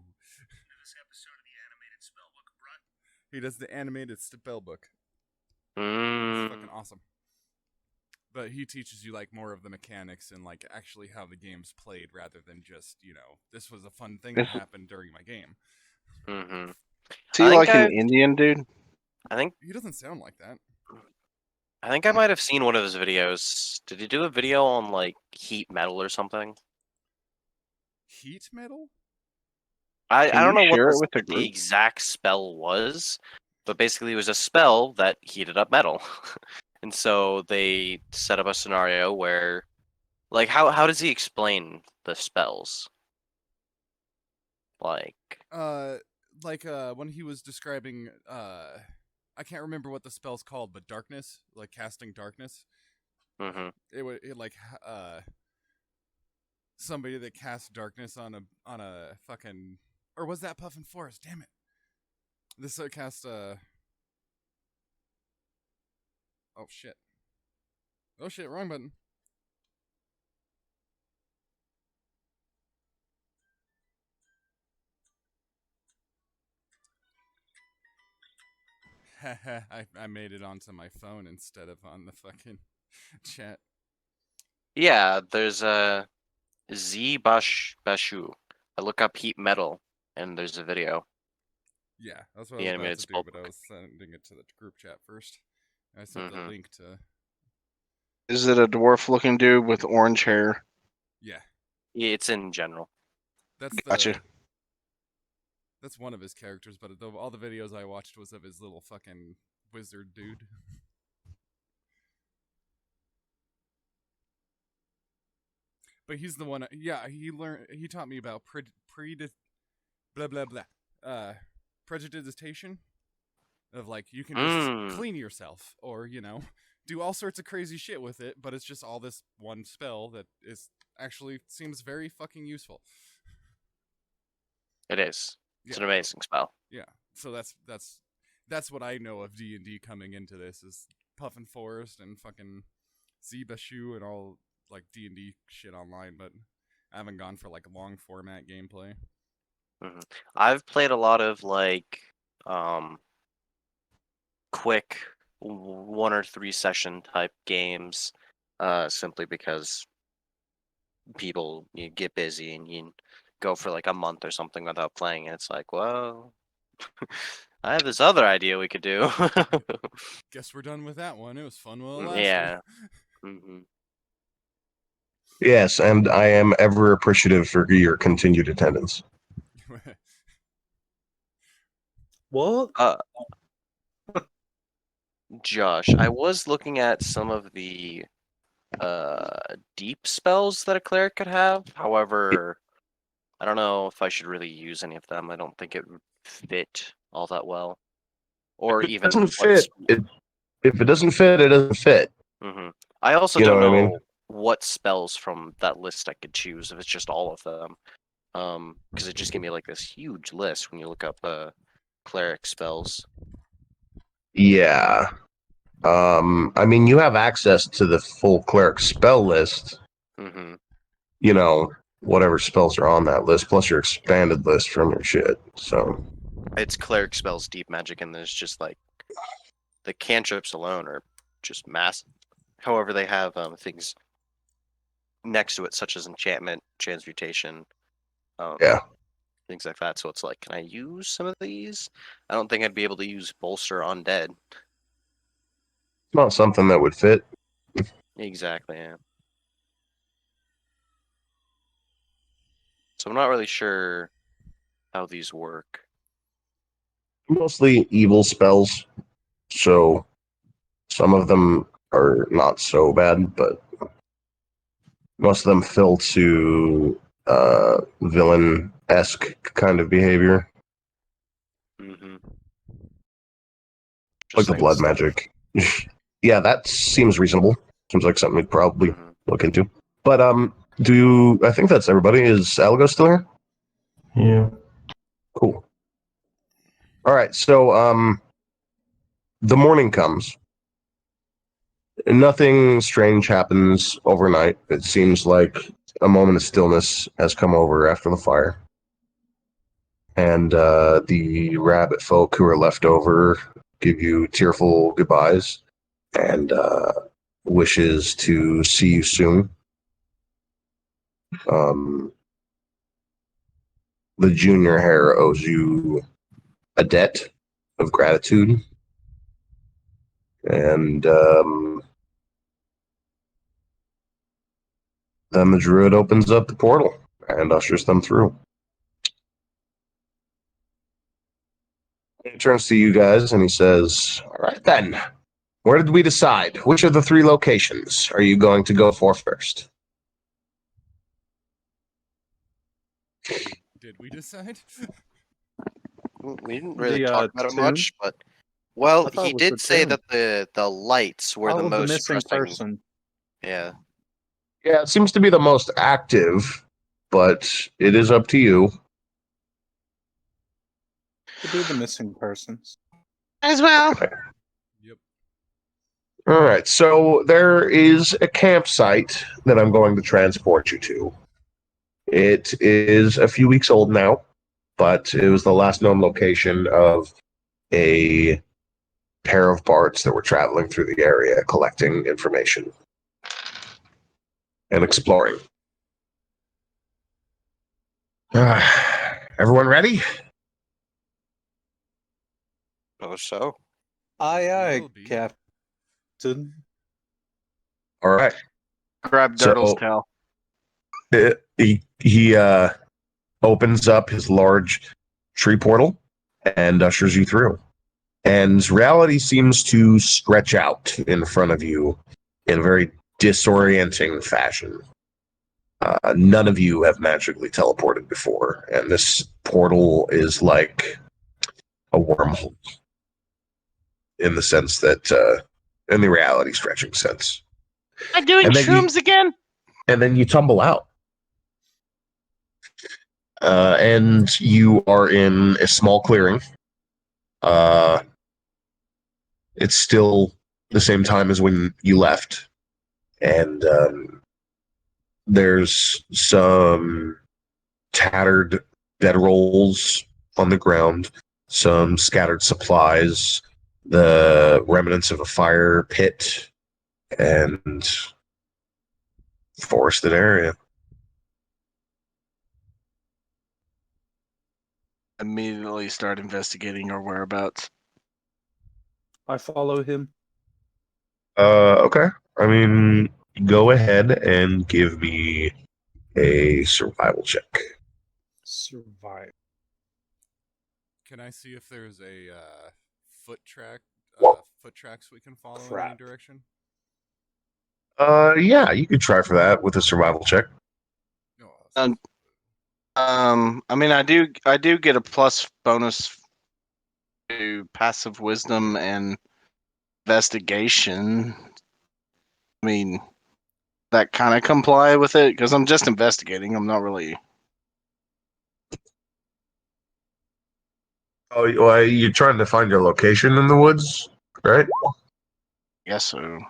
He does the animated spellbook. It's fucking awesome. But he teaches you like more of the mechanics and like actually how the game's played rather than just, this was a fun thing that happened during my game. Mm-hmm. Is he like an Indian dude? I think he doesn't sound like that. I think I might have seen one of his videos. Did he do a video on like heat metal or something? Heat metal? I don't know what the exact spell was, but basically it was a spell that heated up metal. And so they set up a scenario where, like, how does he explain the spells? Like when he was describing, I can't remember what the spell's called, but darkness, like casting darkness. Mm-hmm. It somebody that casts darkness on a fucking, or was that Puffin Forest? Damn it! This cast oh shit! Oh shit! Wrong button. I made it onto my phone instead of on the fucking chat. Yeah, there's a Bashu. I look up heat metal, and there's a video. Yeah, that's what I was about to do, but I was sending it to the group chat first. I sent the link to... Is it a dwarf-looking dude with orange hair? Yeah. Yeah, it's in general. That's gotcha. That's one of his characters, but all the videos I watched was of his little fucking wizard dude. But he's the one. Yeah, he taught me about prejudicitation, of like you can just clean yourself, or do all sorts of crazy shit with it, but it's just all this one spell that is actually seems very fucking useful. It is. It's an amazing spell. Yeah. So that's what I know of D&D coming into this is Puffin Forest and fucking Bashu and all like D&D shit online, but I haven't gone for like long format gameplay. I've played a lot of like quick 1 or 3 session type games, simply because people you get busy and you go for like a month or something without playing, and it's like, well, I have this other idea we could do. Guess we're done with that one. It was fun while it lasted. Yeah. Yes, and I am ever appreciative for your continued attendance. What? Josh, I was looking at some of the deep spells that a cleric could have. However, I don't know if I should really use any of them. I don't think it would fit all that well. Or even doesn't fit. If it doesn't fit, it doesn't fit. I also don't know what spells from that list I could choose if it's just all of them. Because it just gave me like this huge list when you look up cleric spells. Yeah. I mean, you have access to the full cleric spell list. Whatever spells are on that list, plus your expanded list from your shit. So it's cleric spells, deep magic, and there's just like the cantrips alone are just massive. However, they have things next to it, such as enchantment, transmutation, things like that. So it's like, can I use some of these? I don't think I'd be able to use bolster undead. It's not something that would fit. Exactly, yeah. So I'm not really sure how these work. Mostly evil spells, so some of them are not so bad, but most of them fill to villain-esque kind of behavior. Like the blood magic. Yeah, that seems reasonable. Seems like something we'd probably look into. But I think that's everybody. Is Algo still here? Yeah. Cool. All right, so the morning comes. Nothing strange happens overnight. It seems like a moment of stillness has come over after the fire. And the rabbit folk who are left over give you tearful goodbyes and wishes to see you soon. The junior hare owes you a debt of gratitude. And then the druid opens up the portal and ushers them through. He turns to you guys and he says, all right then, where did we decide? Which of the 3 locations are you going to go for first? Did we decide? We didn't really talk about it much, but he did say that the lights were the most missing pressing. person. Yeah. Yeah, it seems to be the most active. but it is up to you. To do the missing persons. As well. Okay. Yep. All right, so there is a campsite that I'm going to transport you to. It is a few weeks old now, but it was the last known location of a pair of bards that were traveling through the area collecting information and exploring. Everyone ready? Oh, so? Aye, Will be. Captain. All right. Grab Dirtle's tail. He opens up his large tree portal and ushers you through. And reality seems to stretch out in front of you in a very disorienting fashion. None of you have magically teleported before, and this portal is like a wormhole in the sense that, in the reality stretching sense. Am I doing shrooms again? And then you tumble out. And you are in a small clearing. It's still the same time as when you left. And there's some tattered bedrolls on the ground, some scattered supplies, the remnants of a fire pit, and forested area. Immediately start investigating our whereabouts. I follow him. Okay. I mean, go ahead and give me a survival check. Survive. Can I see if there's a foot tracks we can follow in any direction? Yeah, you could try for that with a survival check. I mean, I do get a plus bonus to passive wisdom and investigation. I mean, that kind of comply with it because I'm just investigating. I'm not really. Oh, well, you're trying to find your location in the woods, right? Guess so. I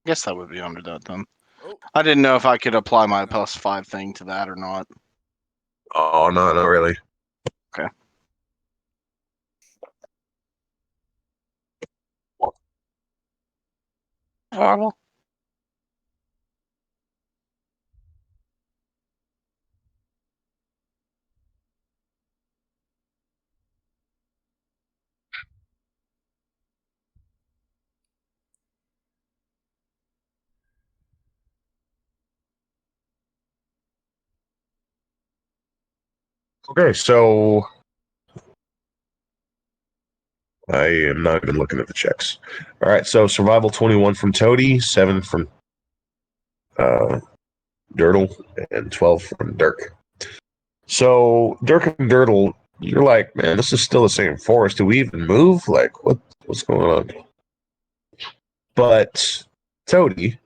guess that would be under that then. Oh. I didn't know if I could apply my +5 thing to that or not. Oh, no, not really. Okay. Horrible. Okay, so I am not even looking at the checks. All right, so survival 21 from Toady, 7 from Dirtle, and 12 from Dirk. So Dirk and Dirtle, you're like, man, this is still the same forest. Do we even move? Like, what's going on? But Toady,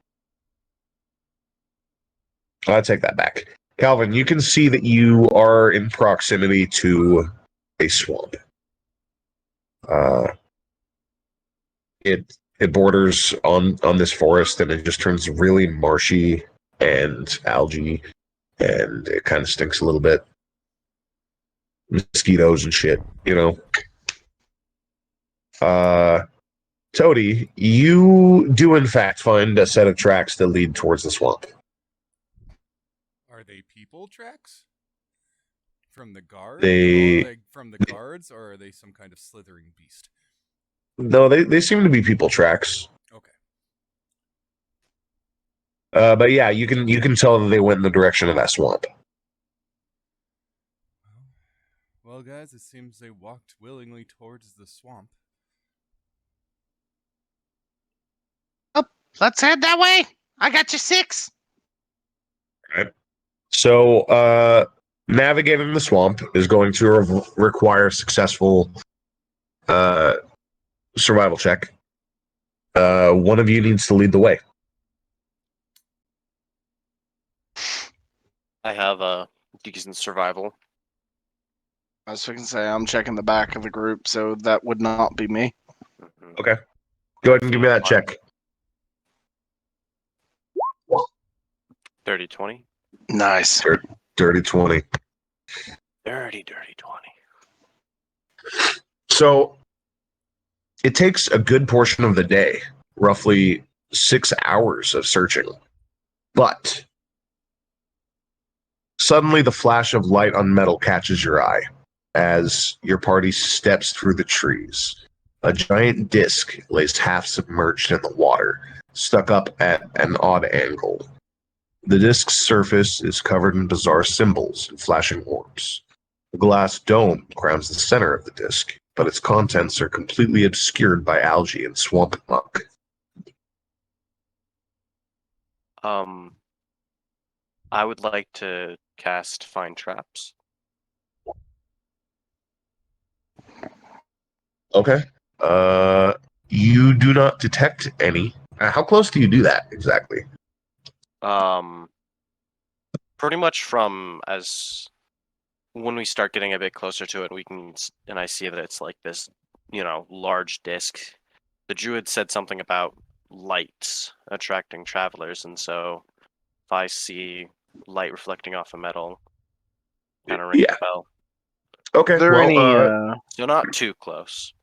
I take that back. Calvin, you can see that you are in proximity to a swamp. It borders on this forest, and it just turns really marshy and algae, and it kind of stinks a little bit. Mosquitoes and shit, you know. Toady, you do in fact find a set of tracks that lead towards the swamp. Are they people tracks? From the guard? From the guards, or are they some kind of slithering beast? No, they seem to be people tracks. Okay. But yeah, you can tell that they went in the direction of that swamp. Well, guys, it seems they walked willingly towards the swamp. Oh, let's head that way. I got you 6. All right. So, navigating the swamp is going to require successful survival check. One of you needs to lead the way. I have a decent survival. I was going to say, I'm checking the back of the group, so that would not be me. Okay. Go ahead and give me that check. 30-20. Nice. Dirty 20. Dirty 20. So it takes a good portion of the day, roughly 6 hours of searching. But suddenly the flash of light on metal catches your eye as your party steps through the trees. A giant disc lays half submerged in the water, stuck up at an odd angle. The disc's surface is covered in bizarre symbols and flashing orbs. A glass dome crowns the center of the disc, but its contents are completely obscured by algae and swamp muck. I would like to cast Find Traps. Okay. You do not detect any. How close do you do that exactly? Pretty much from as when we start getting a bit closer to it, and I see that it's like this, large disc. The druid said something about lights attracting travelers, and so if I see light reflecting off a metal, kind of ring a bell. Okay. Are there any? So not too close.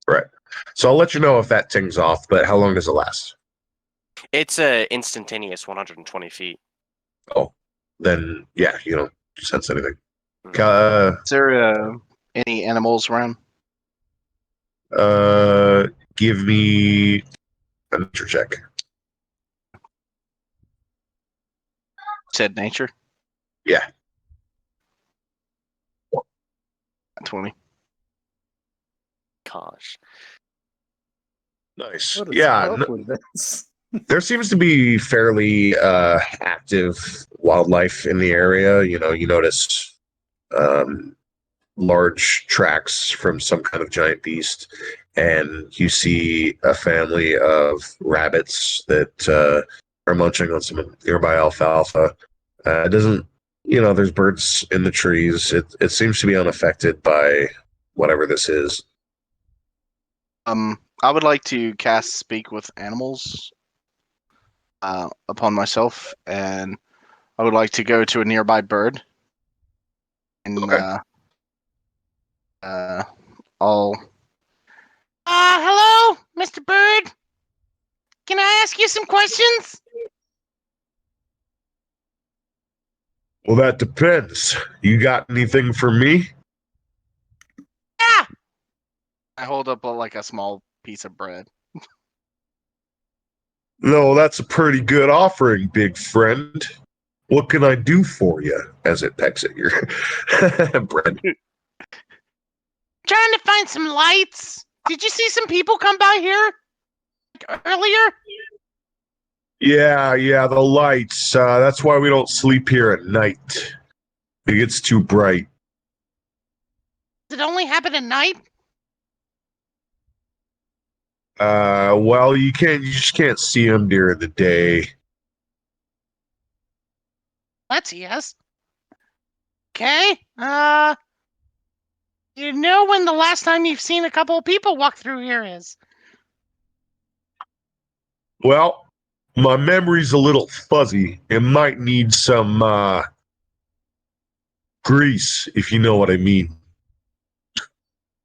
Right. So I'll let you know if that tings off, but how long does it last? It's a instantaneous 120 feet. Oh, then yeah, you don't sense anything. Is there any animals around? Give me a nature check. Said nature? Yeah. 20. Gosh. Nice. What is Yeah. up with this? There seems to be fairly active wildlife in the area. You notice large tracks from some kind of giant beast, and you see a family of rabbits that are munching on some nearby alfalfa. It doesn't, there's birds in the trees. It seems to be unaffected by whatever this is. I would like to cast Speak with Animals upon myself, and I would like to go to a nearby bird. And Okay. I'll. Hello, Mr. Bird. Can I ask you some questions? Well, that depends. You got anything for me? Yeah. I hold up like a small piece of bread. No, that's a pretty good offering, big friend. What can I do for you? As it pecks at your bread. Trying to find some lights. Did you see some people come by here earlier? Yeah, the lights. That's why we don't sleep here at night. It gets too bright. Does it only happen at night? Well, you just can't see them during the day. That's a yes. Okay. You know when the last time you've seen a couple of people walk through here is? Well, my memory's a little fuzzy. It might need some grease, if you know what I mean.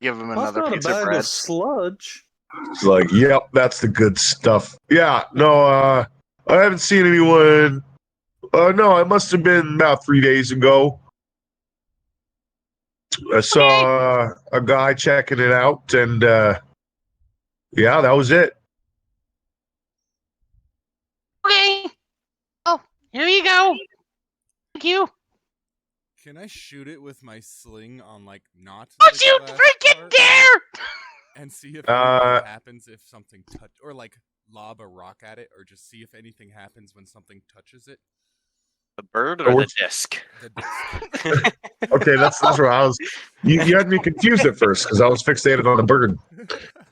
Give him I've another got a piece of bag bread. of sludge. It's like, yep, that's the good stuff. Yeah, no, I haven't seen anyone. No, it must have been about 3 days ago. I saw a guy checking it out, and yeah, that was it. Okay. Oh, here you go. Thank you. Can I shoot it with my sling on not? Don't you freaking dare! And see if anything happens if something or lob a rock at it, or just see if anything happens when something touches it. The bird or the disc? The disc. Okay, that's where I was. You had me confused at first because I was fixated on the bird.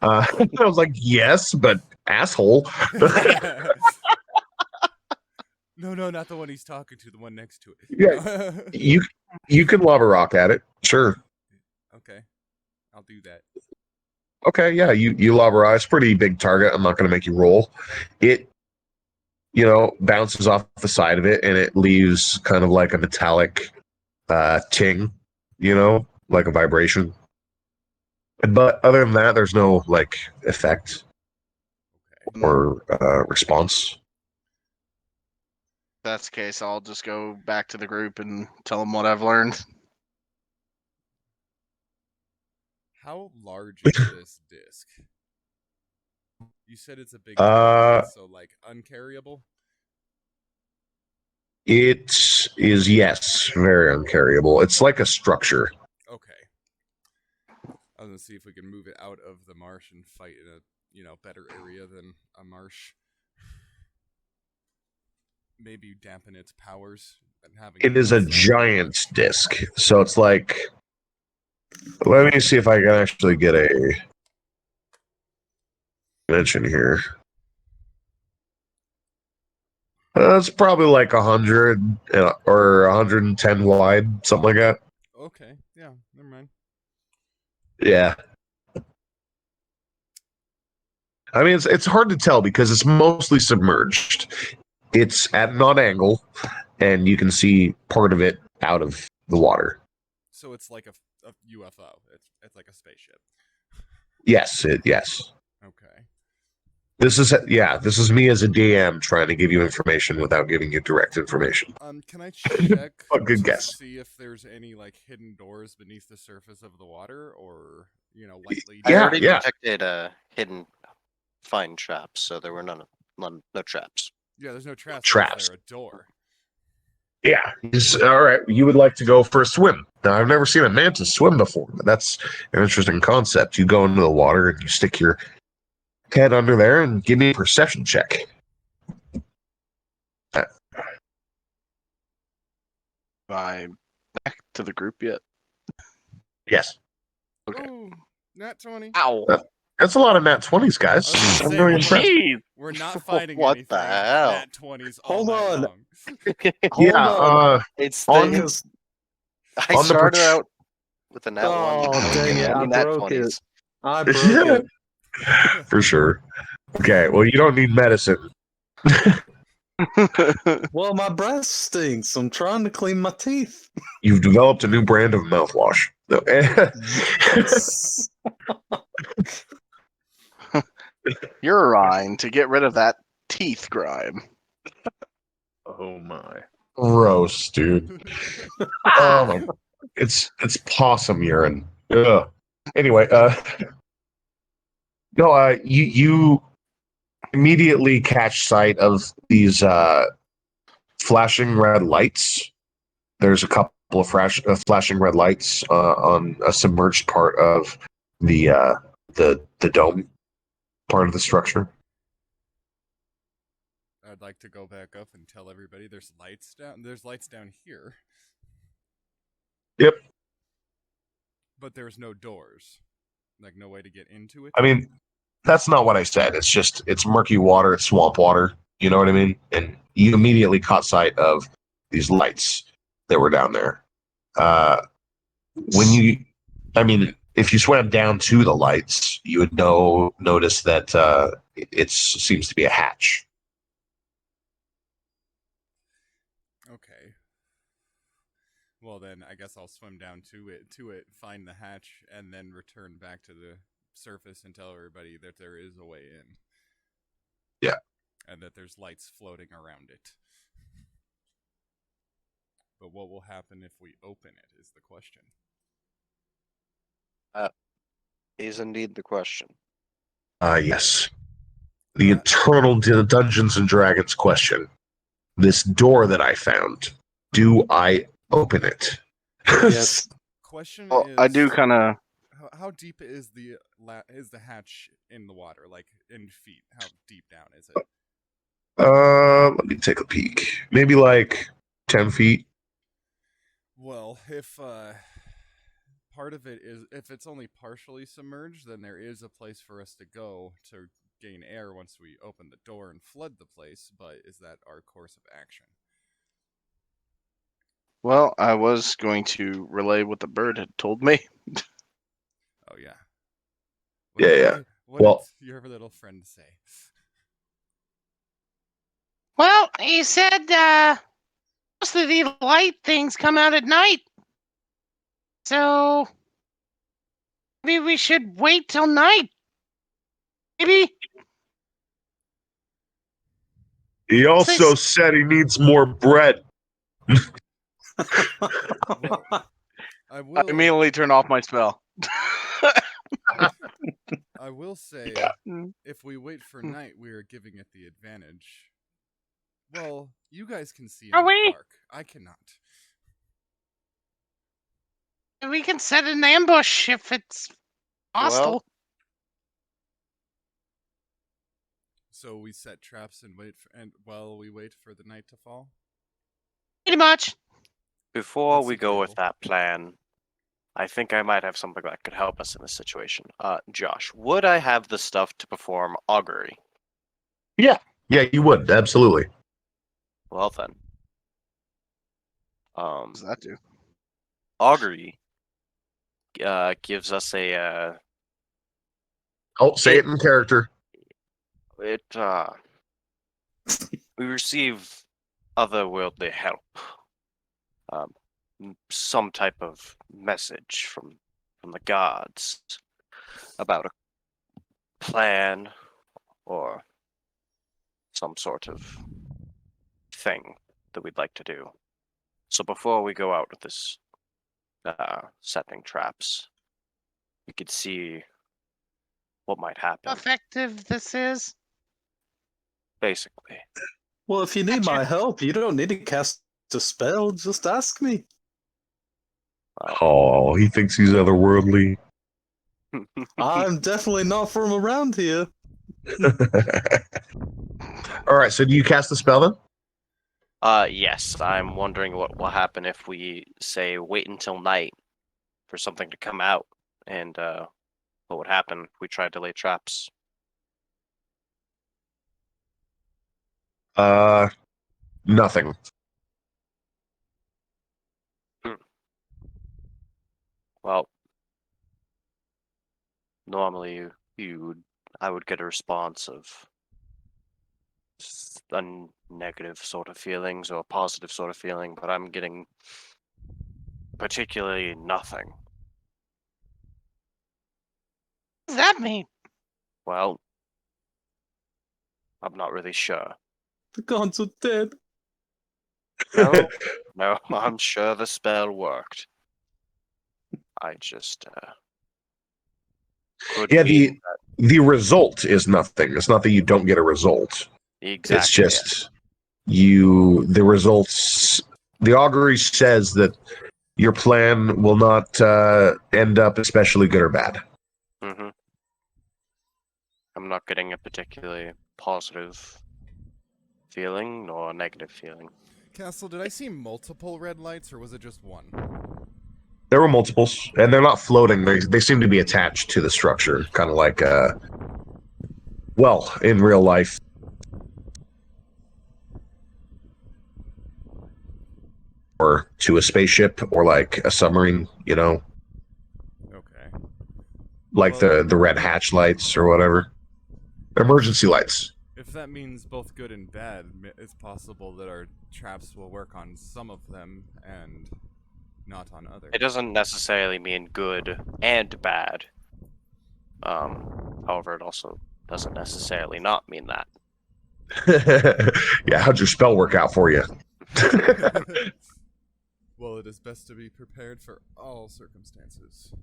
I was like, yes, but asshole. No, not the one he's talking to. The one next to it. Yeah, you can lava rock at it. Sure. Okay, I'll do that. Okay, yeah, you lava rock. It's a pretty big target. I'm not going to make you roll. It, bounces off the side of it, and it leaves kind of like a metallic ting, like a vibration. But other than that, there's no like effect or response. If that's the case, I'll just go back to the group and tell them what I've learned. How large is this disc? You said it's a big target, so like uncarryable? It is, yes, very uncarryable. It's like a structure. Okay. I was gonna see if we can move it out of the marsh and fight in a better area than a marsh. Maybe dampen its powers and having It is a giant disc, so it's like. Let me see if I can actually get a dimension here. It's probably like 100 or 110 wide, something like that. Okay, yeah, never mind. Yeah. I mean, it's hard to tell because it's mostly submerged. It's at an odd angle, and you can see part of it out of the water. So it's like a UFO. It's like a spaceship. Yes, yes. Okay. This is me as a DM trying to give you information without giving you direct information. Can I check good guess. See if there's any like hidden doors beneath the surface of the water, or lightly? I already detected hidden fine traps, so there were no traps. Yeah, there's no traps. Traps. Is there a door? Yeah. All right. You would like to go for a swim. Now, I've never seen a mantis swim before, but that's an interesting concept. You go into the water and you stick your head under there and give me a perception check. Am I back to the group yet? Yes. Okay. Ooh, nat 20. Ow. That's a lot of nat 20s, guys. I'm really impressed. We're not fighting What anything. the hell? Nat 20s Hold all night on. long. It's on- I started out with a nat 1. Oh, dang it. I nat broke 20s. it. I broke it. For sure. Okay, well, you don't need medicine. Well, my breath stinks. I'm trying to clean my teeth. You've developed a new brand of mouthwash. Urine to get rid of that teeth grime. Oh my. Gross, dude. Oh my. It's possum urine. Ugh. Anyway, you immediately catch sight of these flashing red lights. There's a couple of flashing red lights on a submerged part of the dome part of the structure. I'd like to go back up and tell everybody there's lights down. There's lights down here. Yep. But there's no doors. Like no way to get into it. I mean, that's not what I said. It's murky water, it's swamp water. You know what I mean? And you immediately caught sight of these lights that were down there. If you swam down to the lights, you would notice that it seems to be a hatch. Okay. Well, then I guess I'll swim down to it, find the hatch, and then return back to the surface and tell everybody that there is a way in. Yeah. And that there's lights floating around it. But what will happen if we open it is the question. Is indeed the question. Yes. The eternal Dungeons and Dragons question. This door that I found, do I open it? Yes. Question is, I do kind of. How deep is the hatch in the water? Like in feet? How deep down is it? Let me take a peek. Maybe like 10 feet. Well, if part of it is, if it's only partially submerged, then there is a place for us to go to gain air once we open the door and flood the place. But is that our course of action? Well, I was going to relay what the bird had told me. Oh yeah. Yeah. What Well, did your little friend say? Well, he said most of the light things come out at night. So maybe we should wait till night. Maybe. he also said he needs more bread. Well, I I will. immediately turn off my spell. I will say, if we wait for night, we are giving it the advantage. Well, you guys can see in Are the we? dark. I cannot. We can set an ambush if it's hostile. So we set traps and wait, while we wait for the night to fall. Pretty much. Before That's we go with agreeable. that plan, I think I might have something that could help us in this situation. Josh, would I have the stuff to perform augury? Yeah, you would absolutely. Well then, What does that do? augury gives us a Oh, say it in character. we receive otherworldly help. Some type of message from the gods about a plan or some sort of thing that we'd like to do. So before we go out with this setting traps, we could see what might happen. How effective this is. Basically. Well, if you need Gotcha. my help, you don't need to cast a spell. Just ask me. Oh, he thinks he's otherworldly. I'm definitely not from around here. All right, so do you cast the spell then? Yes, I'm wondering what will happen if we say wait until night for something to come out, and what would happen if we tried to lay traps. Nothing. Well, normally I would get a response of a negative sort of feelings or a positive sort of feeling, but I'm getting particularly nothing. What does that mean? Well, I'm not really sure. The gods are dead. No, I'm sure the spell worked. I just could Yeah, mean the result is nothing. It's not that you don't get a result. exactly. It's just the results. The augury says that your plan will not end up especially good or bad. Mm-hmm. I'm not getting a particularly positive feeling nor a negative feeling. Castle, did I see multiple red lights or was it just one? There were multiples, and they're not floating. They seem to be attached to the structure, kind of like, well, in real life. Or to a spaceship, or like a submarine, Okay. like Well, the red hatch lights or whatever. Emergency lights. If that means both good and bad, it's possible that our traps will work on some of them and not on others. It doesn't necessarily mean good and bad. However, it also doesn't necessarily not mean that. Yeah, how'd your spell work out for you? Well, it is best to be prepared for all circumstances.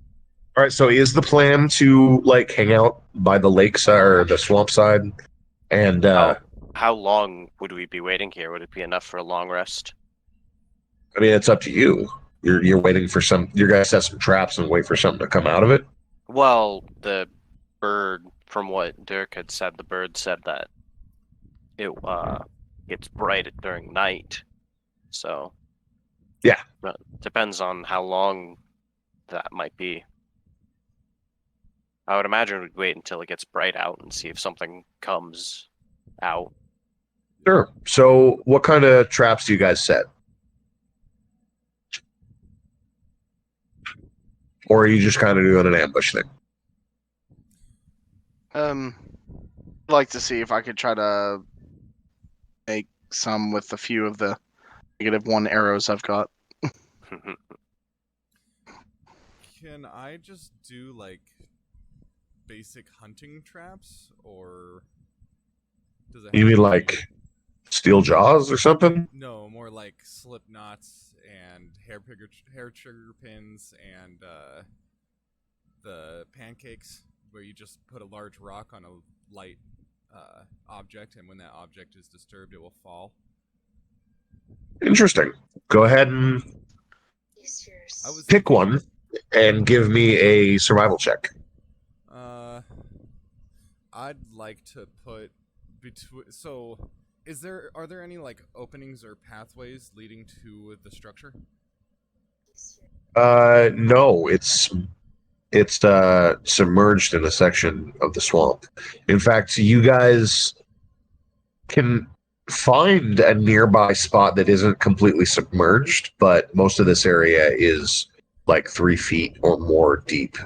All right, so is the plan to like hang out by the lakeside or the swamp side? And how long would we be waiting here? Would it be enough for a long rest? I mean, it's up to you. You're waiting for you're gonna set some traps and wait for something to come out of it. Well, the bird, from what Dirk had said, the bird said that it gets bright during night. So yeah, depends on how long that might be. I would imagine we'd wait until it gets bright out and see if something comes out. Sure. So, what kind of traps do you guys set? Or are you just kind of doing an ambush thing? I'd like to see if I could try to make some with a few of the -1 arrows I've got. Can I just do like basic hunting traps, or does it? You mean like steel jaws or something? No, more like slip knots and hair trigger pins and the pancakes, where you just put a large rock on a light object, and when that object is disturbed, it will fall. Interesting. Go ahead and pick one and give me a survival check. I'd like to put between. So, are there any like openings or pathways leading to the structure? No, it's submerged in a section of the swamp. In fact, you guys can find a nearby spot that isn't completely submerged, but most of this area is like 3 feet or more deep.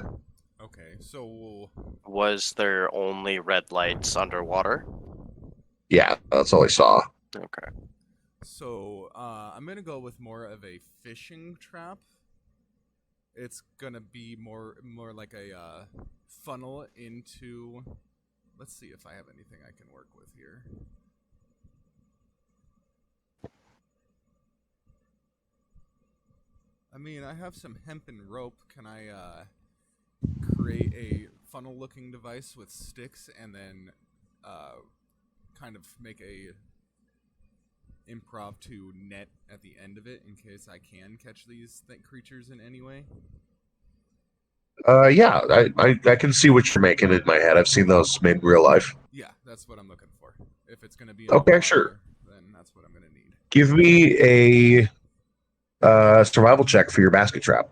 Okay, so was there only red lights underwater? Yeah, that's all I saw. Okay. So I'm gonna go with more of a fishing trap. It's gonna be more like a funnel into. Let's see if I have anything I can work with here. I mean, I have some hempen rope. Can I create a funnel-looking device with sticks and then kind of make a improv to net at the end of it in case I can catch these creatures in any way? Yeah, I can see what you're making in my head. I've seen those made in real life. Yeah, that's what I'm looking for. If it's going to be okay, sure. Then that's what I'm going to need. Give me a survival check for your basket trap.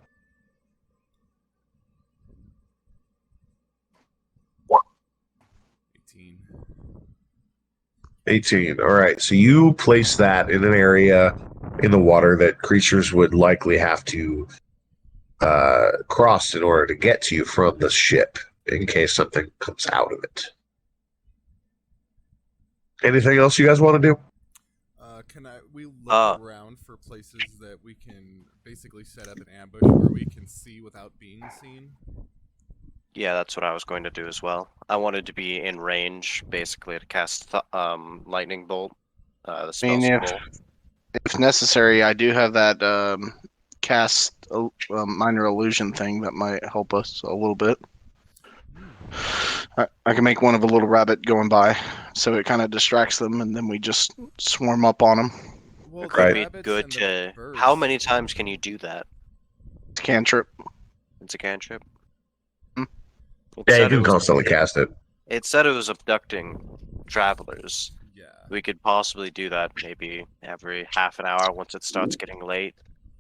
18. All right, so you place that in an area in the water that creatures would likely have to cross in order to get to you from the ship in case something comes out of it. Anything else you guys want to do? Can we look around for places that we can basically set up an ambush where we can see without being seen? Yeah, that's what I was going to do as well. I wanted to be in range, basically, to cast lightning bolt. The spell if necessary, I do have that cast minor illusion thing that might help us a little bit. I can make one of a little rabbit going by, so it kind of distracts them, and then we just swarm up on them. Well, it could be good to. How many times can you do that? It's a cantrip. It's a cantrip. Yeah, you can constantly cast it. It said it was abducting travelers. Yeah. We could possibly do that maybe every half an hour once it starts getting late.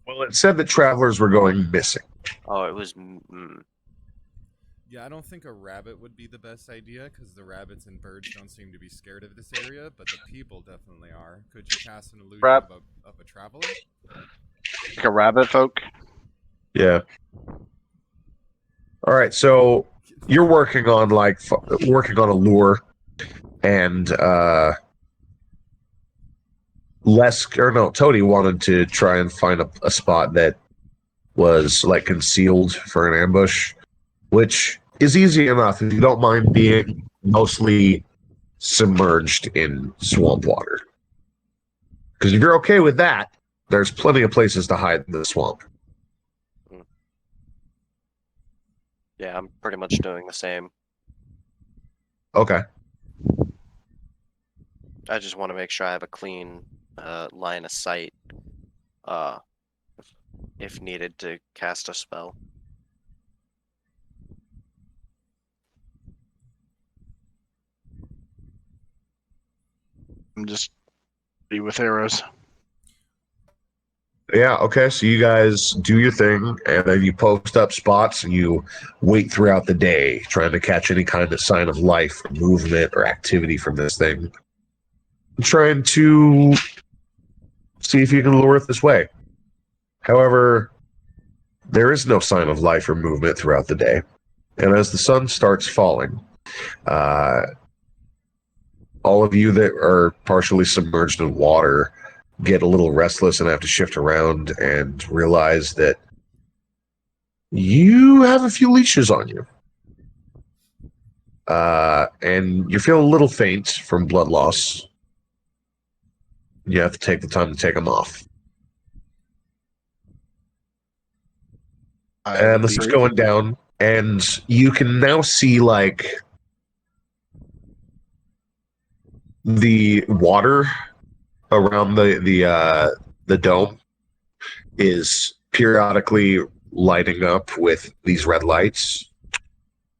Well, it said that travelers were going missing. Oh, it was. Yeah, I don't think a rabbit would be the best idea, because the rabbits and birds don't seem to be scared of this area, but the people definitely are. Could you cast an illusion of a traveler? Like a rabbit folk? Yeah. All right, so you're working on a lure, and Tony wanted to try and find a spot that was like concealed for an ambush, which is easy enough if you don't mind being mostly submerged in swamp water. Because if you're okay with that, there's plenty of places to hide in the swamp. Yeah, I'm pretty much doing the same. Okay. I just want to make sure I have a clean line of sight if needed to cast a spell. I'm just ready with arrows. Yeah, okay, so you guys do your thing, and then you post up spots, and you wait throughout the day, trying to catch any kind of sign of life, or movement, or activity from this thing. Trying to see if you can lure it this way. However, there is no sign of life or movement throughout the day. And as the sun starts falling, all of you that are partially submerged in water get a little restless and have to shift around and realize that you have a few leashes on you. And you feel a little faint from blood loss. You have to take the time to take them off. And this is going down, and you can now see, like, the water around the dome is periodically lighting up with these red lights.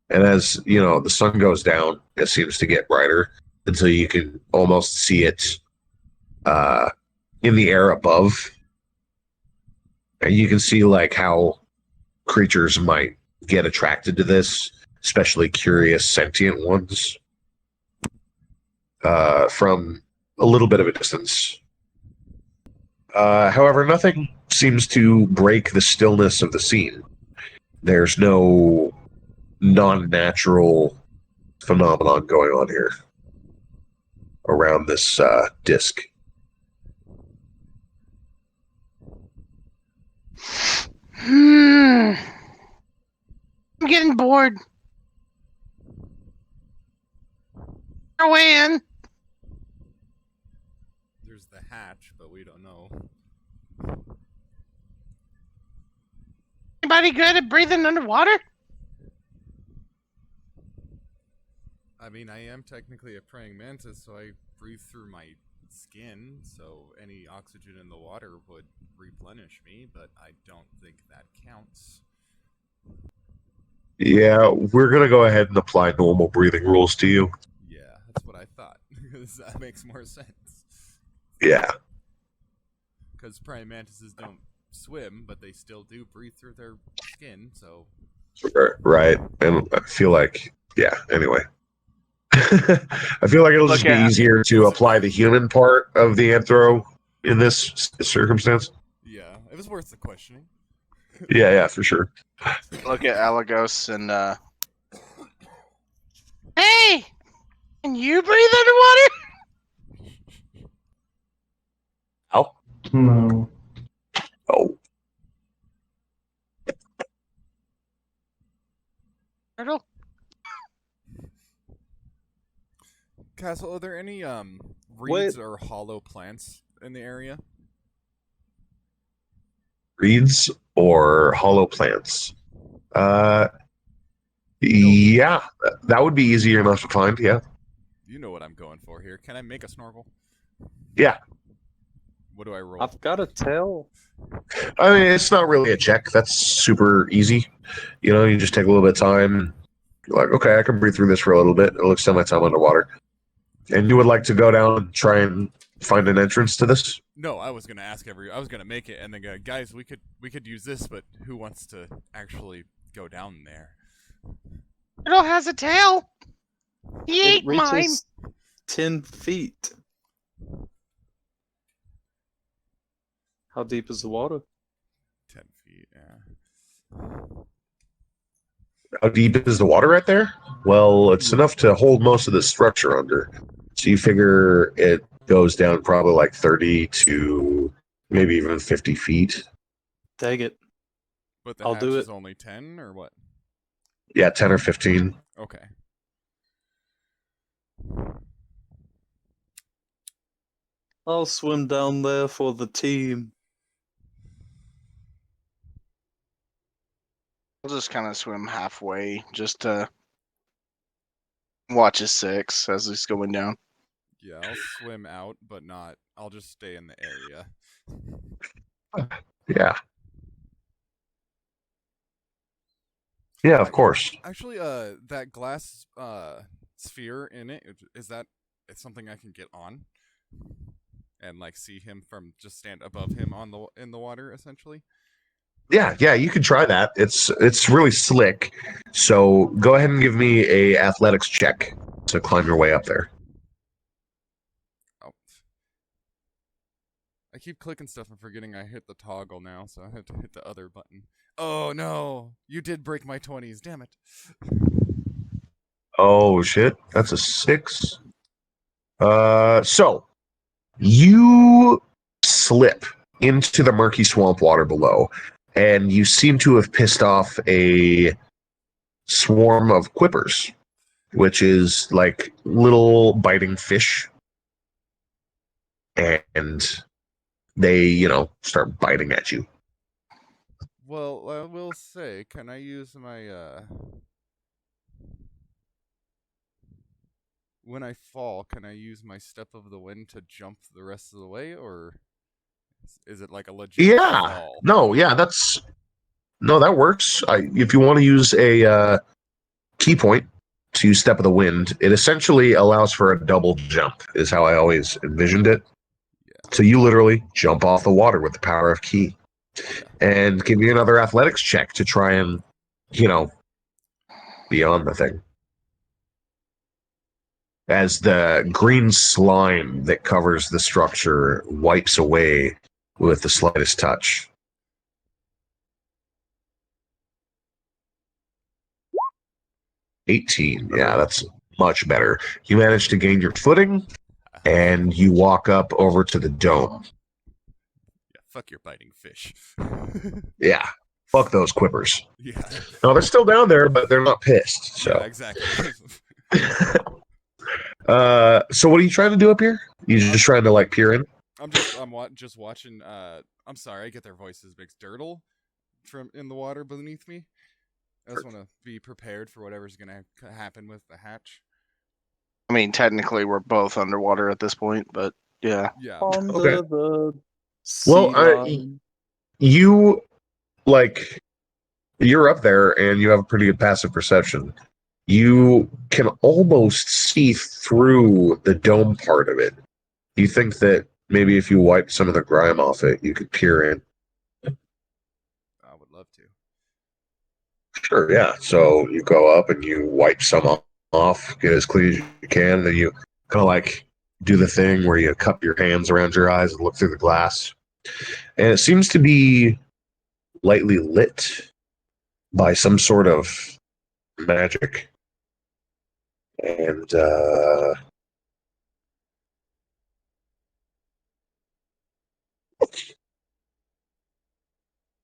And as, you know, the sun goes down, it seems to get brighter until you can almost see it in the air above. And you can see, like, how creatures might get attracted to this, especially curious sentient ones, from a little bit of a distance. However, nothing seems to break the stillness of the scene. There's no non-natural phenomenon going on here around this disc. I'm getting bored. Our way in. There's the hatch, but we don't know. Anybody good at breathing underwater? I mean, I am technically a praying mantis, so I breathe through my skin, so any oxygen in the water would replenish me, but I don't think that counts. Yeah, we're going to go ahead and apply normal breathing rules to you. Yeah, that's what I thought, because that makes more sense. Yeah. Because praying mantises don't swim, but they still do breathe through their skin, so... Right, and I feel like, yeah, anyway. I feel like it'll just be easier to apply the human part of the anthro in this circumstance. Yeah, it was worth the questioning. Yeah, for sure. Look at Alagos and Hey! Can you breathe underwater? Oh. No. Oh. Turtle? Castle, are there any reeds or hollow plants in the area? Reeds or hollow plants? Yeah, that would be easier enough to find, yeah. You know what I'm going for here. Can I make a snorkel? Yeah. What do I roll? I've got a tail. I mean, it's not really a check. That's super easy. You know, you just take a little bit of time. You're like, okay, I can breathe through this for a little bit. It'll extend my time underwater. And you would like to go down and try and find an entrance to this? No, I was gonna ask I was gonna make it and then go, guys, we could use this, but who wants to actually go down there? Turtle has a tail. He It ate mine. reaches 10 feet. How deep is the water? 10 feet, yeah. How deep is the water right there? Well, it's enough to hold most of the structure under. So you figure it goes down probably like 30 to maybe even 50 feet. Dang it. But the I'll hatch do is it. only 10 or what? Yeah, 10 or 15. Okay. I'll swim down there for the team. I'll just kind of swim halfway just to watch his six as he's going down. Yeah, I'll swim out, but not. I'll just stay in the area. Yeah. Yeah, of course. Actually, that glass sphere in it, is that something I can get on? And like see him from just stand above him in the water, essentially? Yeah, you can try that. It's really slick. So go ahead and give me a athletics check to climb your way up there. Oh. I keep clicking stuff and forgetting I hit the toggle now, so I have to hit the other button. Oh no, you did break my 20s. Damn it. Oh shit, that's a 6. So you slip into the murky swamp water below, and you seem to have pissed off a swarm of quippers, which is like little biting fish, and they, start biting at you. Well, I will say, can I use my when I fall, can I use my step of the wind to jump the rest of the way, or is it like a legit Yeah, fall? no, yeah, that works. If you want to use a key point to step of the wind, it essentially allows for a double jump, is how I always envisioned it. Yeah. So you literally jump off the water with the power of key. And give me another athletics check to try and, be on the thing. As the green slime that covers the structure wipes away with the slightest touch. 18. Yeah, that's much better. You manage to gain your footing, and you walk up over to the dome. Yeah, fuck your biting fish. Yeah, fuck those quippers. Yeah. No, they're still down there, but they're not pissed. So. Yeah, exactly. So what are you trying to do up here? You just trying to like peer in? I'm just watching. I'm sorry, I get their voices mixed. Dirtle from in the water beneath me. I just want to be prepared for whatever's gonna happen with the hatch. I mean, technically, we're both underwater at this point, but yeah. Yeah. Under the sea Well, line. you're up there and you have a pretty good passive perception. You can almost see through the dome part of it. You think that maybe if you wiped some of the grime off it, you could peer in. I would love to. Sure, yeah. So you go up and you wipe some off, get as clean as you can, then you kind of like do the thing where you cup your hands around your eyes and look through the glass. And it seems to be lightly lit by some sort of magic. And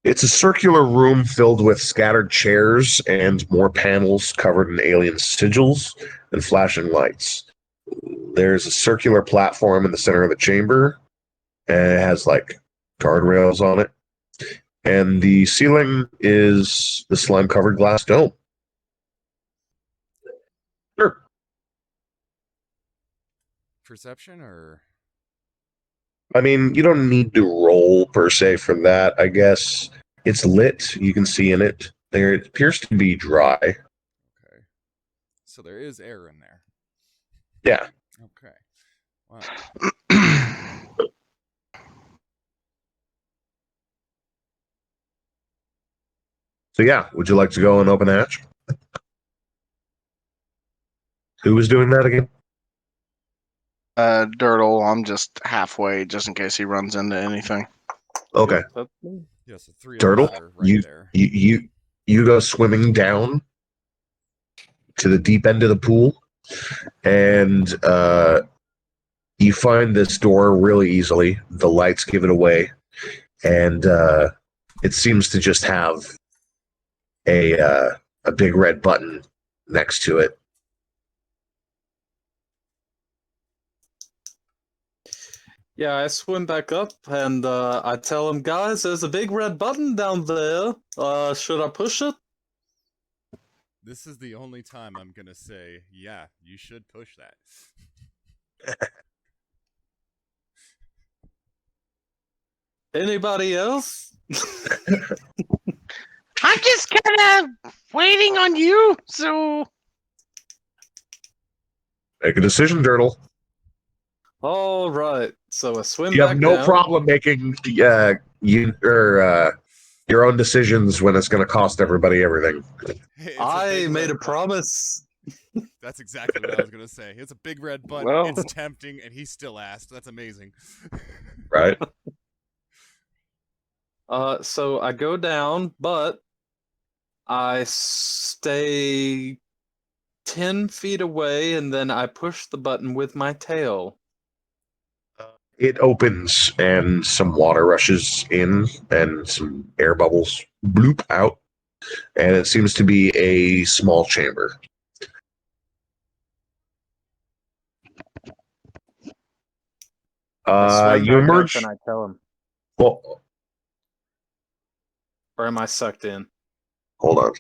it's a circular room filled with scattered chairs and more panels covered in alien sigils and flashing lights. There's a circular platform in the center of the chamber, and it has like guardrails on it. And the ceiling is the slime-covered glass dome. Sure. Perception or? I mean, you don't need to roll per se for that, I guess. It's lit. You can see in it. There, it appears to be dry. Okay. So there is air in there. Yeah. Okay. Wow. So yeah, would you like to go and open the hatch? Who was doing that again? Dirtle, I'm just halfway, just in case he runs into anything. Okay. Yeah, so 3 Dirtle, of us are right there. You go swimming down to the deep end of the pool, and you find this door really easily. The lights give it away, and it seems to just have a big red button next to it. Yeah, I swim back up and I tell him, guys, there's a big red button down there. Should I push it? This is the only time I'm gonna say, yeah, you should push that. Anybody else? I'm just kind of waiting on you, so... Make a decision, Dirtle. All right, so I swim You back have no down. problem making your own decisions when it's going to cost everybody everything. Hey, I made a promise. That's exactly what I was gonna say. It's a big red button. Well. It's tempting, and he still asked. That's amazing. Right? So I go down, but I stay 10 feet away, and then I push the button with my tail. It opens, and some water rushes in, and some air bubbles bloop out, and it seems to be a small chamber. You emerge. And I tell him. Well, or am I sucked in? Hold on.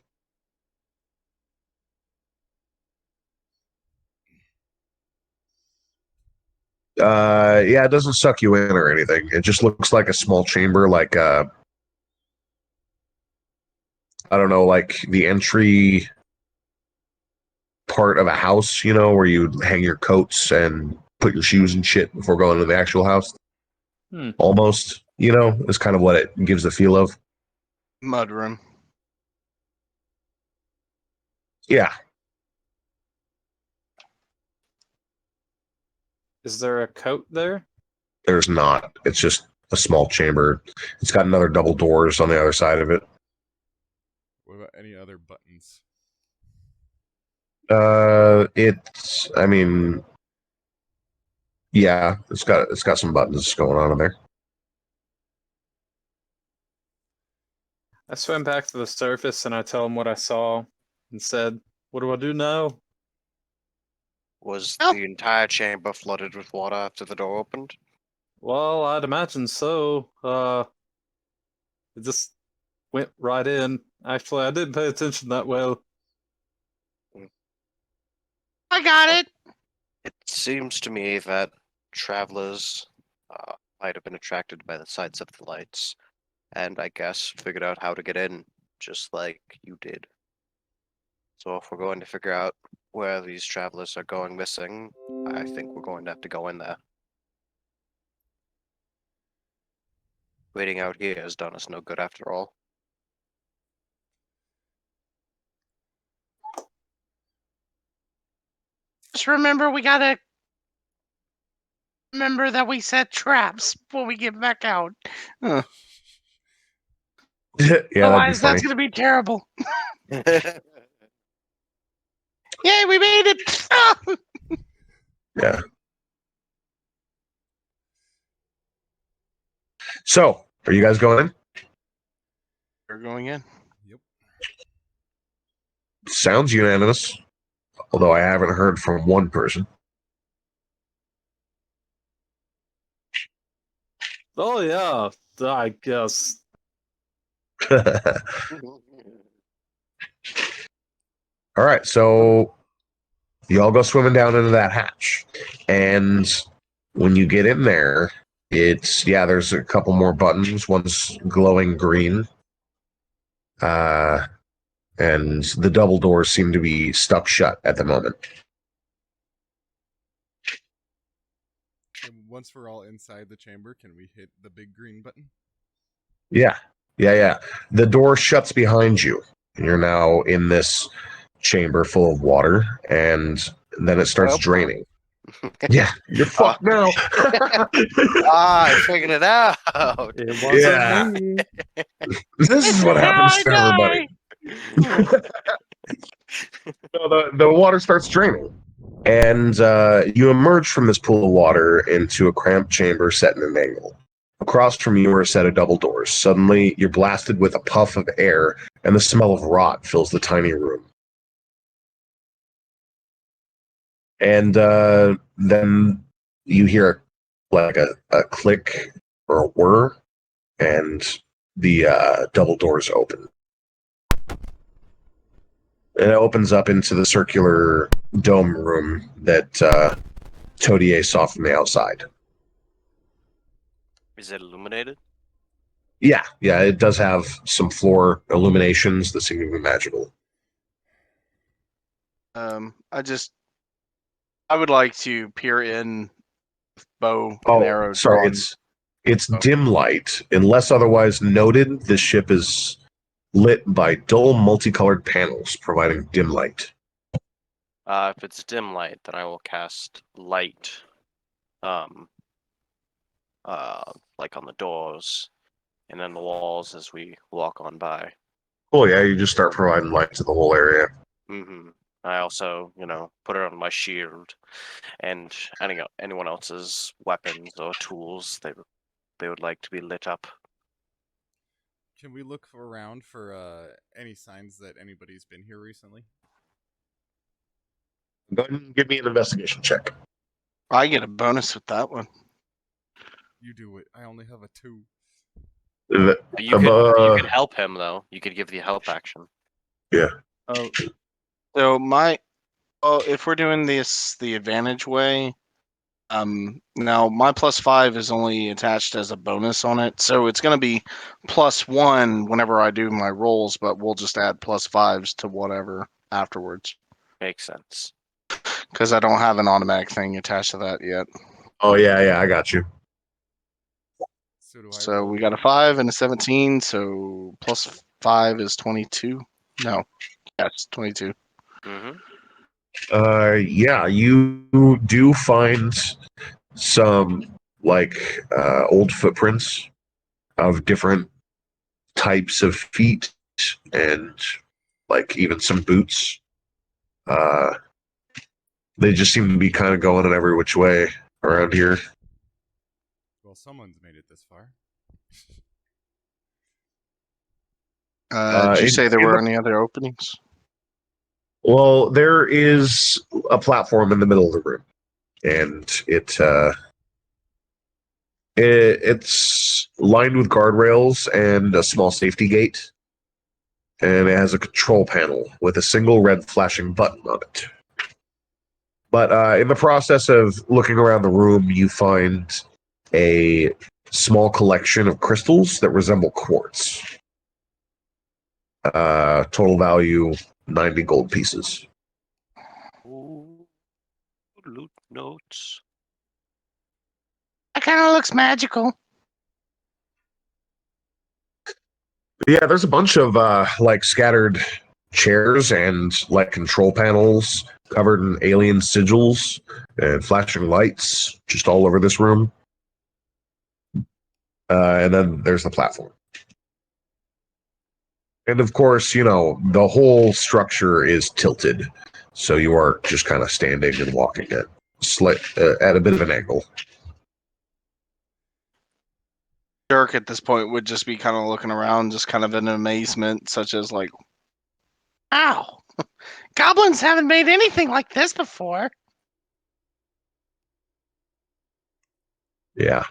Yeah, it doesn't suck you in or anything. It just looks like a small chamber, like I don't know, like the entry part of a house, where you hang your coats and put your shoes and shit before going to the actual house. Almost, is kind of what it gives the feel of. Mudroom. Yeah. Is there a coat there? There's not. It's just a small chamber. It's got another double doors on the other side of it. What about any other buttons? Yeah, it's got some buttons going on in there. I swim back to the surface and I tell him what I saw and said, "What do I do now?" Was the entire chamber flooded with water after the door opened? Well, I'd imagine so. It just went right in. Actually, I didn't pay attention that well. I got it. It seems to me that travelers might have been attracted by the sights of the lights, and I guess figured out how to get in, just like you did. So if we're going to figure out where these travelers are going missing, I think we're going to have to go in there. Waiting out here has done us no good after all. Just remember, we gotta remember that we set traps before we get back out. Yeah, Otherwise, that's gonna be terrible. Yay, we made it! Yeah. So, are you guys going in? We're going in. Yep. Sounds unanimous, although I haven't heard from one person. Oh yeah, I guess. All right, so you all go swimming down into that hatch, and when you get in there, there's a couple more buttons. One's glowing green, and the double doors seem to be stuck shut at the moment. And once we're all inside the chamber, can we hit the big green button? Yeah. The door shuts behind you, and you're now in this chamber full of water, and then it starts draining. Yeah, you're fucked now. I figured it out. It wasn't me. This is what happens to everybody. No, the water starts draining, and you emerge from this pool of water into a cramped chamber set in an angle. Across from you are a set of double doors. Suddenly, you're blasted with a puff of air, and the smell of rot fills the tiny room. And then you hear a click or a whir, and the double doors open. And it opens up into the circular dome room that Todier saw from the outside. Is it illuminated? Yeah, it does have some floor illuminations that seem to be magical. I would like to peer in with bow and arrow. Sorry, drawn. it's dim light. Unless otherwise noted, the ship is lit by dull multicolored panels providing dim light. If it's dim light, then I will cast light, like on the doors, and then the walls as we walk on by. Oh yeah, you just start providing light to the whole area. Mm-hmm. I also, put it on my shield, and anyone else's weapons or tools they would like to be lit up. Can we look around for any signs that anybody's been here recently? Go ahead and give me an investigation check. I get a bonus with that one. You do it. I only have a 2. You could help him though. You could give the help action. Yeah. Oh, so if we're doing this the advantage way, now my +5 is only attached as a bonus on it, so it's going to be +1 whenever I do my rolls, but we'll just add +5s to whatever afterwards. Makes sense. Because I don't have an automatic thing attached to that yet. Oh yeah, I got you. So we got a 5 and a 17, so +5 is 22. No, yes, 22. Mm-hmm. Yeah, you do find some old footprints of different types of feet and even some boots. They just seem to be kind of going in every which way around here. Well, someone's made it this far. Did you say there were any other openings? Well, there is a platform in the middle of the room, and it's lined with guardrails and a small safety gate, and it has a control panel with a single red flashing button on it. But in the process of looking around the room, you find a small collection of crystals that resemble quartz. Total value 90 gold pieces. Ooh, loot notes. That kind of looks magical. Yeah, there's a bunch of scattered chairs and control panels covered in alien sigils and flashing lights just all over this room. And then there's the platform. And of course, the whole structure is tilted. So you are just kind of standing and walking at a bit of an angle. Dirk at this point would just be kind of looking around, just kind of in amazement, such as like, "Ow! Goblins haven't made anything like this before." Yeah.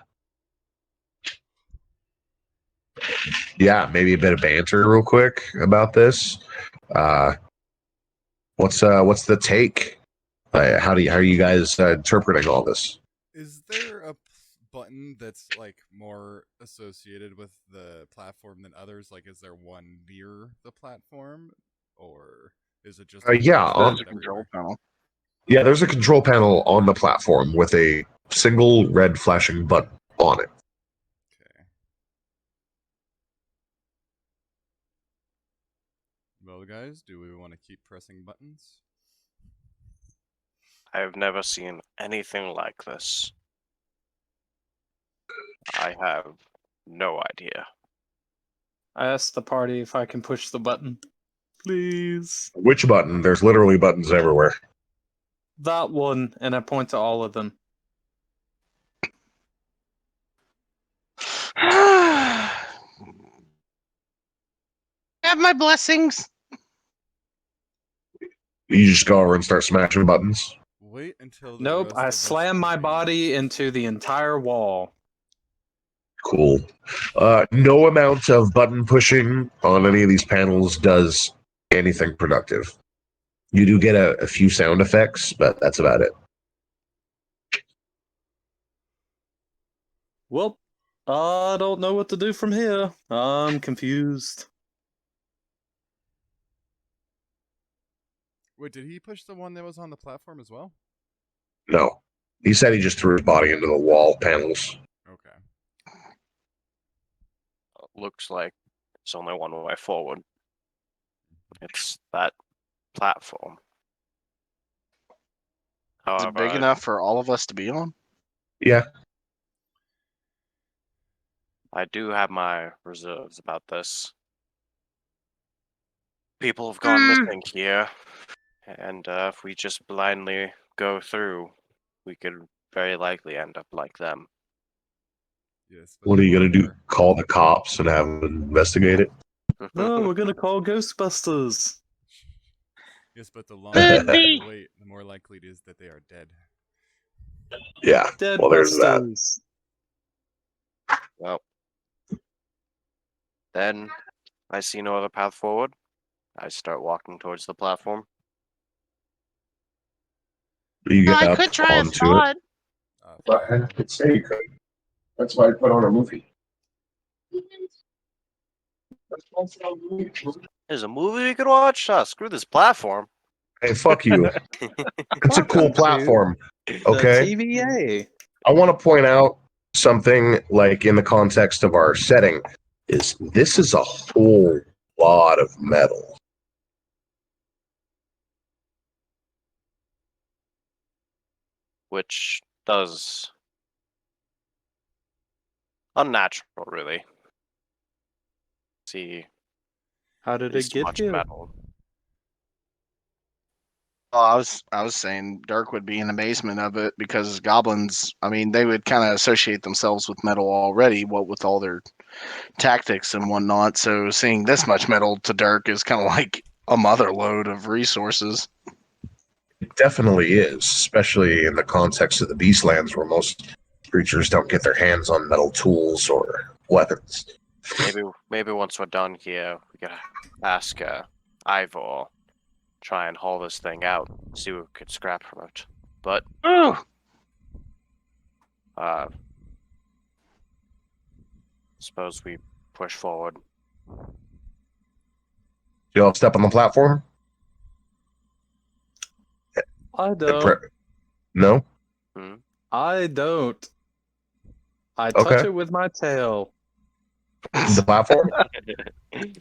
Yeah, maybe a bit of banter real quick about this. What's the take? How are you guys interpreting all this? Is there a button that's more associated with the platform than others? Is there one near the platform, or is it just on the control panel? Yeah, there's a control panel on the platform with a single red flashing button on it. Okay. Well, guys, do we want to keep pressing buttons? I've never seen anything like this. I have no idea. I asked the party if I can push the button. Please. Which button? There's literally buttons everywhere. That one, and I point to all of them. Have my blessings. You just go over and start smashing buttons. Wait until the Nope, rest I of us slam my leave. body into the entire wall. Cool. No amount of button pushing on any of these panels does anything productive. You do get a few sound effects, but that's about it. Well, I don't know what to do from here. I'm confused. Wait, did he push the one that was on the platform as well? No. He said he just threw his body into the wall panels. Okay. Looks like it's only one way forward. It's that platform. Is it big enough for all of us to be on? Yeah. I do have my reserves about this. People have gone missing here, and if we just blindly go through, we could very likely end up like them. Yes. What are you going to do? Call the cops and have them investigate it? No, we're gonna call Ghostbusters. Yes, but the longer Could be. we wait, the more likely it is that they are dead. Yeah. Dead Well, there's that. Busters. Well, then I see no other path forward. I start walking towards the platform. You get I up could try a onto it. thought. But I could say you could. That's why I put on a movie. There's a movie we could watch? Screw this platform. Hey, fuck you. It's a cool Welcome to platform. The Okay. TVA. I want to point out something, like in the context of our setting, is this is a whole lot of metal. Which does unnatural, really. See, How did this it get much here? metal. Well, I was saying Dirk would be in amazement of it because goblins, I mean, they would kind of associate themselves with metal already, what with all their tactics and whatnot. So seeing this much metal to Dirk is kind of like a mother load of resources. It definitely is, especially in the context of the Beastlands, where most creatures don't get their hands on metal tools or weapons. Maybe once we're done here, we gotta ask Ivor, try and haul this thing out, see what we could scrap from it. But Ooh, suppose we push forward. You all step on the platform? I don't. No? I don't. I Okay. touch it with my tail. The platform?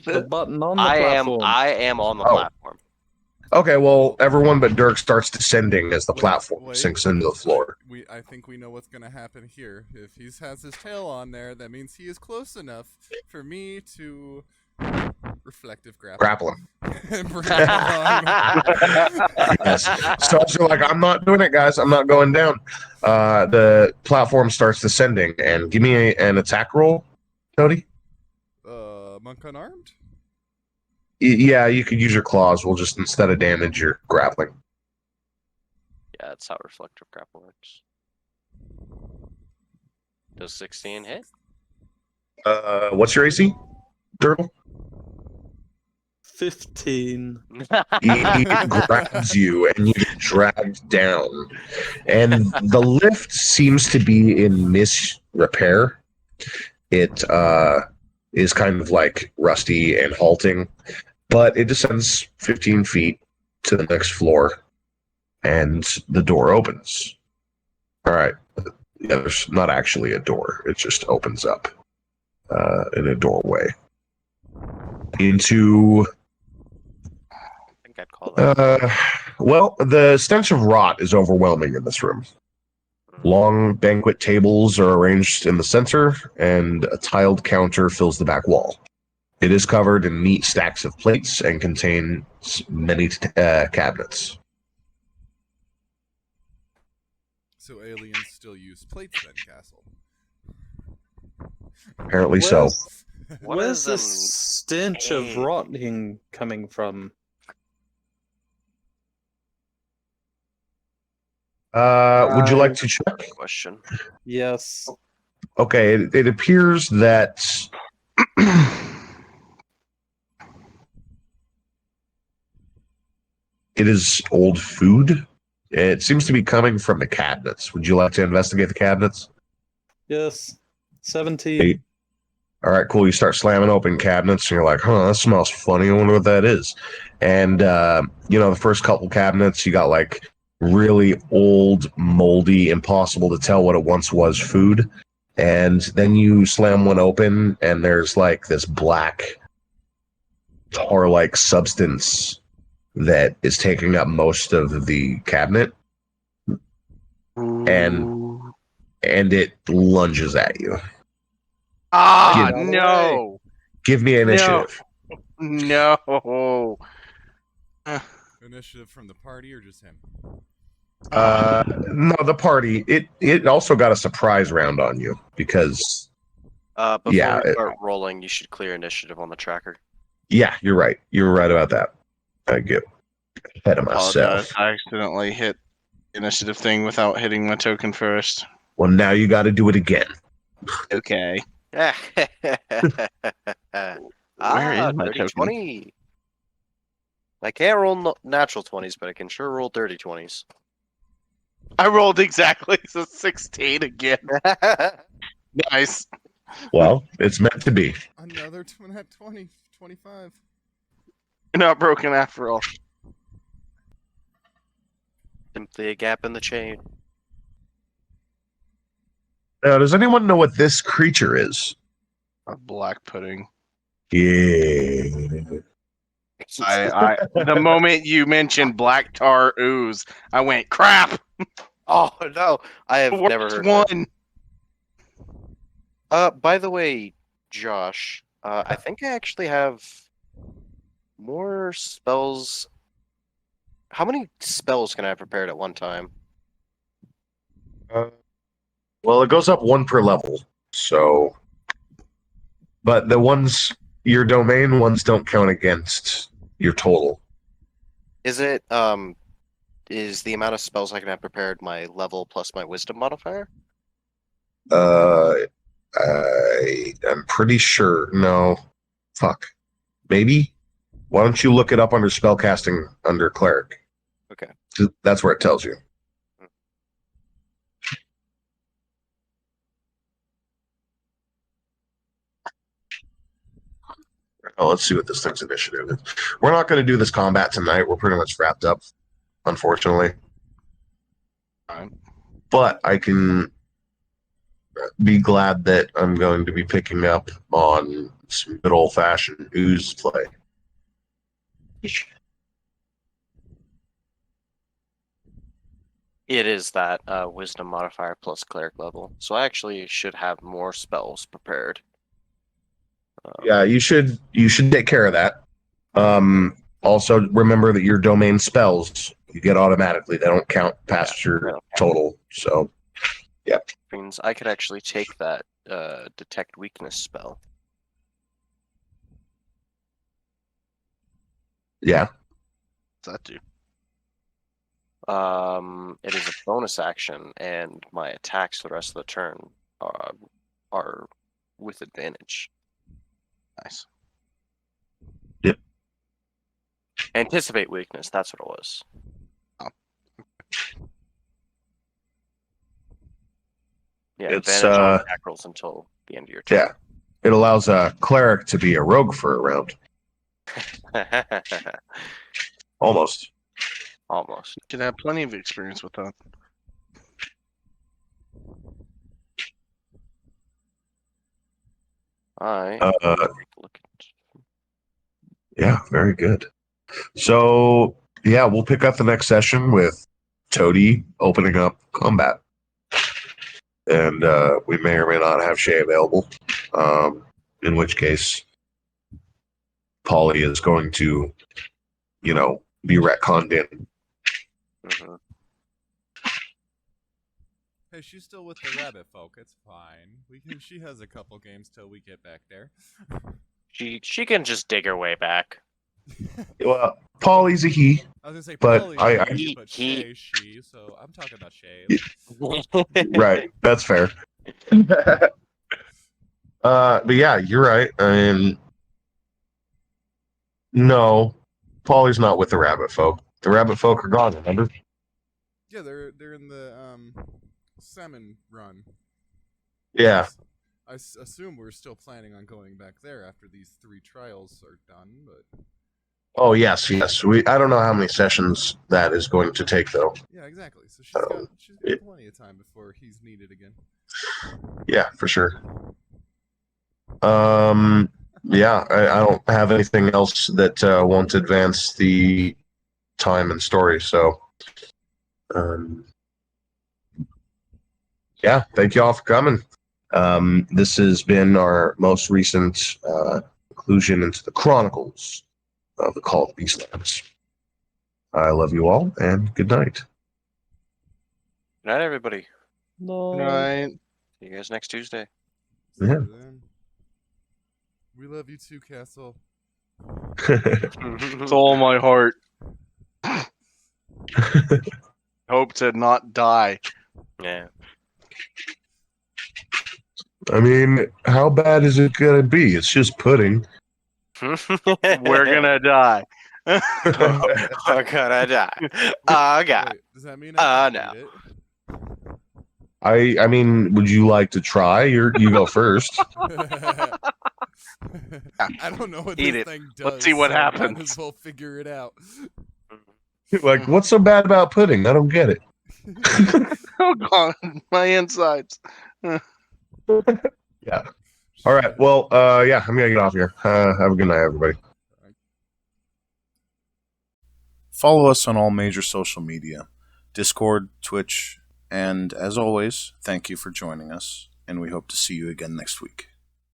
The button on the platform. I am on the Oh. platform. Okay, well, everyone but Dirk starts descending as the platform wait. sinks into the floor. I think we know what's gonna happen here. If he has his tail on there, that means he is close enough for me to reflective grapple. And bring him along. Yes. So you're like, I'm not doing it, guys. I'm not going down. The platform starts descending, and give me an attack roll, Cody. Monk unarmed? Yeah, you could use your claws. We'll just, instead of damage, you're grappling. Yeah, that's how reflective grapple works. Does 16 hit? What's your AC, Turtle? 15. He grabs you and you get dragged down. And the lift seems to be in misrepair. It is kind of like rusty and halting, but it descends 15 feet to the next floor, and the door opens. All right. Yeah, there's not actually a door. It just opens up in a doorway into... I think I'd call that. Well, the stench of rot is overwhelming in this room. Long banquet tables are arranged in the center, and a tiled counter fills the back wall. It is covered in neat stacks of plates and contains many cabinets. So aliens still use plates then, Castle? Apparently so. Where's this stench of rotting coming from? Would you like to check? Question. Yes. Okay, it appears that it is old food. It seems to be coming from the cabinets. Would you like to investigate the cabinets? Yes. 17. 8. All right, cool. You start slamming open cabinets, and you're like, that smells funny. I wonder what that is. And, the first couple cabinets, you got, like, really old, moldy, impossible to tell what it once was food. And then you slam one open, and there's, like, this black, tar-like substance that is taking up most of the cabinet. And it lunges at you. Ah, Give- no. Give me initiative. No. Initiative from the party or just him? No, the party. It also got a surprise round on you because Before Yeah, we start rolling, you should clear initiative on the tracker. yeah, you're right. You're right about that. I get ahead of myself. Apologize. I accidentally hit the initiative thing without hitting my token first. Well, now you got to do it again. Okay. Where is my dirty token? 20. I can't roll natural 20s, but I can sure roll dirty 20s. I rolled exactly 16 again. Nice. Well, it's meant to be. Another 20, 25. You're not broken after all. Simply a gap in the chain. Now, does anyone know what this creature is? A black pudding. Yeah. The moment you mentioned black tar ooze, I went crap. Oh no, I have never heard one. By the way, Josh, I think I actually have more spells. How many spells can I have prepared at one time? Well, it goes up 1 per level. So, but the ones, your domain ones don't count against your total. Is it is the amount of spells I can have prepared my level plus my wisdom modifier? I'm pretty sure. No. Fuck. Maybe? Why don't you look it up under spellcasting under cleric? Okay. That's where it tells you. Oh, let's see what this thing's initiative is. We're not going to do this combat tonight. We're pretty much wrapped up, unfortunately. But I can be glad that I'm going to be picking up on some good old-fashioned ooze play. It is that wisdom modifier plus cleric level. So I actually should have more spells prepared. Yeah, you should take care of that. Also, remember that your domain spells you get automatically. They don't count past your total. So, yeah. Means I could actually take that detect weakness spell. Yeah. What's that do? It is a bonus action, and my attacks the rest of the turn are with advantage. Nice. Yep. Anticipate weakness. That's what it was. Oh. Yeah, It's, advantage on attack rolls until the end of your turn. Yeah. It allows a cleric to be a rogue for a round. Almost. Almost. You could have plenty of experience with that. Yeah, very good. So, yeah, we'll pick up the next session with Toady opening up combat. And we may or may not have Shay available. In which case, Polly is going to, be retconned in. Mm-hmm. Hey, she's still with the rabbit folk. It's fine. She has a couple games till we get back there. She can just dig her way back. Well, Polly's a he. I was gonna say, but Polly, but Shay, she. So I'm talking about Shay. Right, that's fair. But yeah, you're right. I mean, no, Polly's not with the rabbit folk. The rabbit folk are gone. Remember? Yeah, they're in the salmon run. Yeah. I assume we're still planning on going back there after these 3 trials are done, but. Oh yes. I don't know how many sessions that is going to take, though. Yeah, exactly. So she's got plenty of time before he's needed again. Yeah, for sure. Yeah, I don't have anything else that won't advance the time and story. So, yeah, thank you all for coming. This has been our most recent inclusion into the Chronicles of the Call of Beastlands. I love you all, and good night. Good night, everybody. No. Right. See you guys next Tuesday. Yeah. We love you too, Castle. With all my heart. Hope to not die. Yeah. I mean, how bad is it gonna be? It's just pudding. We're gonna die. We're gonna die. Oh, God. Wait, does that mean I can eat it? I mean, would you like to try? You go first. I don't know what Eat this it. thing does. Let's see what so Might happens. as well figure it out. Like, what's so bad about pudding? I don't get it. Oh God, my insides. Yeah. All right. Well, yeah, I'm gonna get off here. Have a good night, everybody. Follow us on all major social media, Discord, Twitch, and as always, thank you for joining us, and we hope to see you again next week.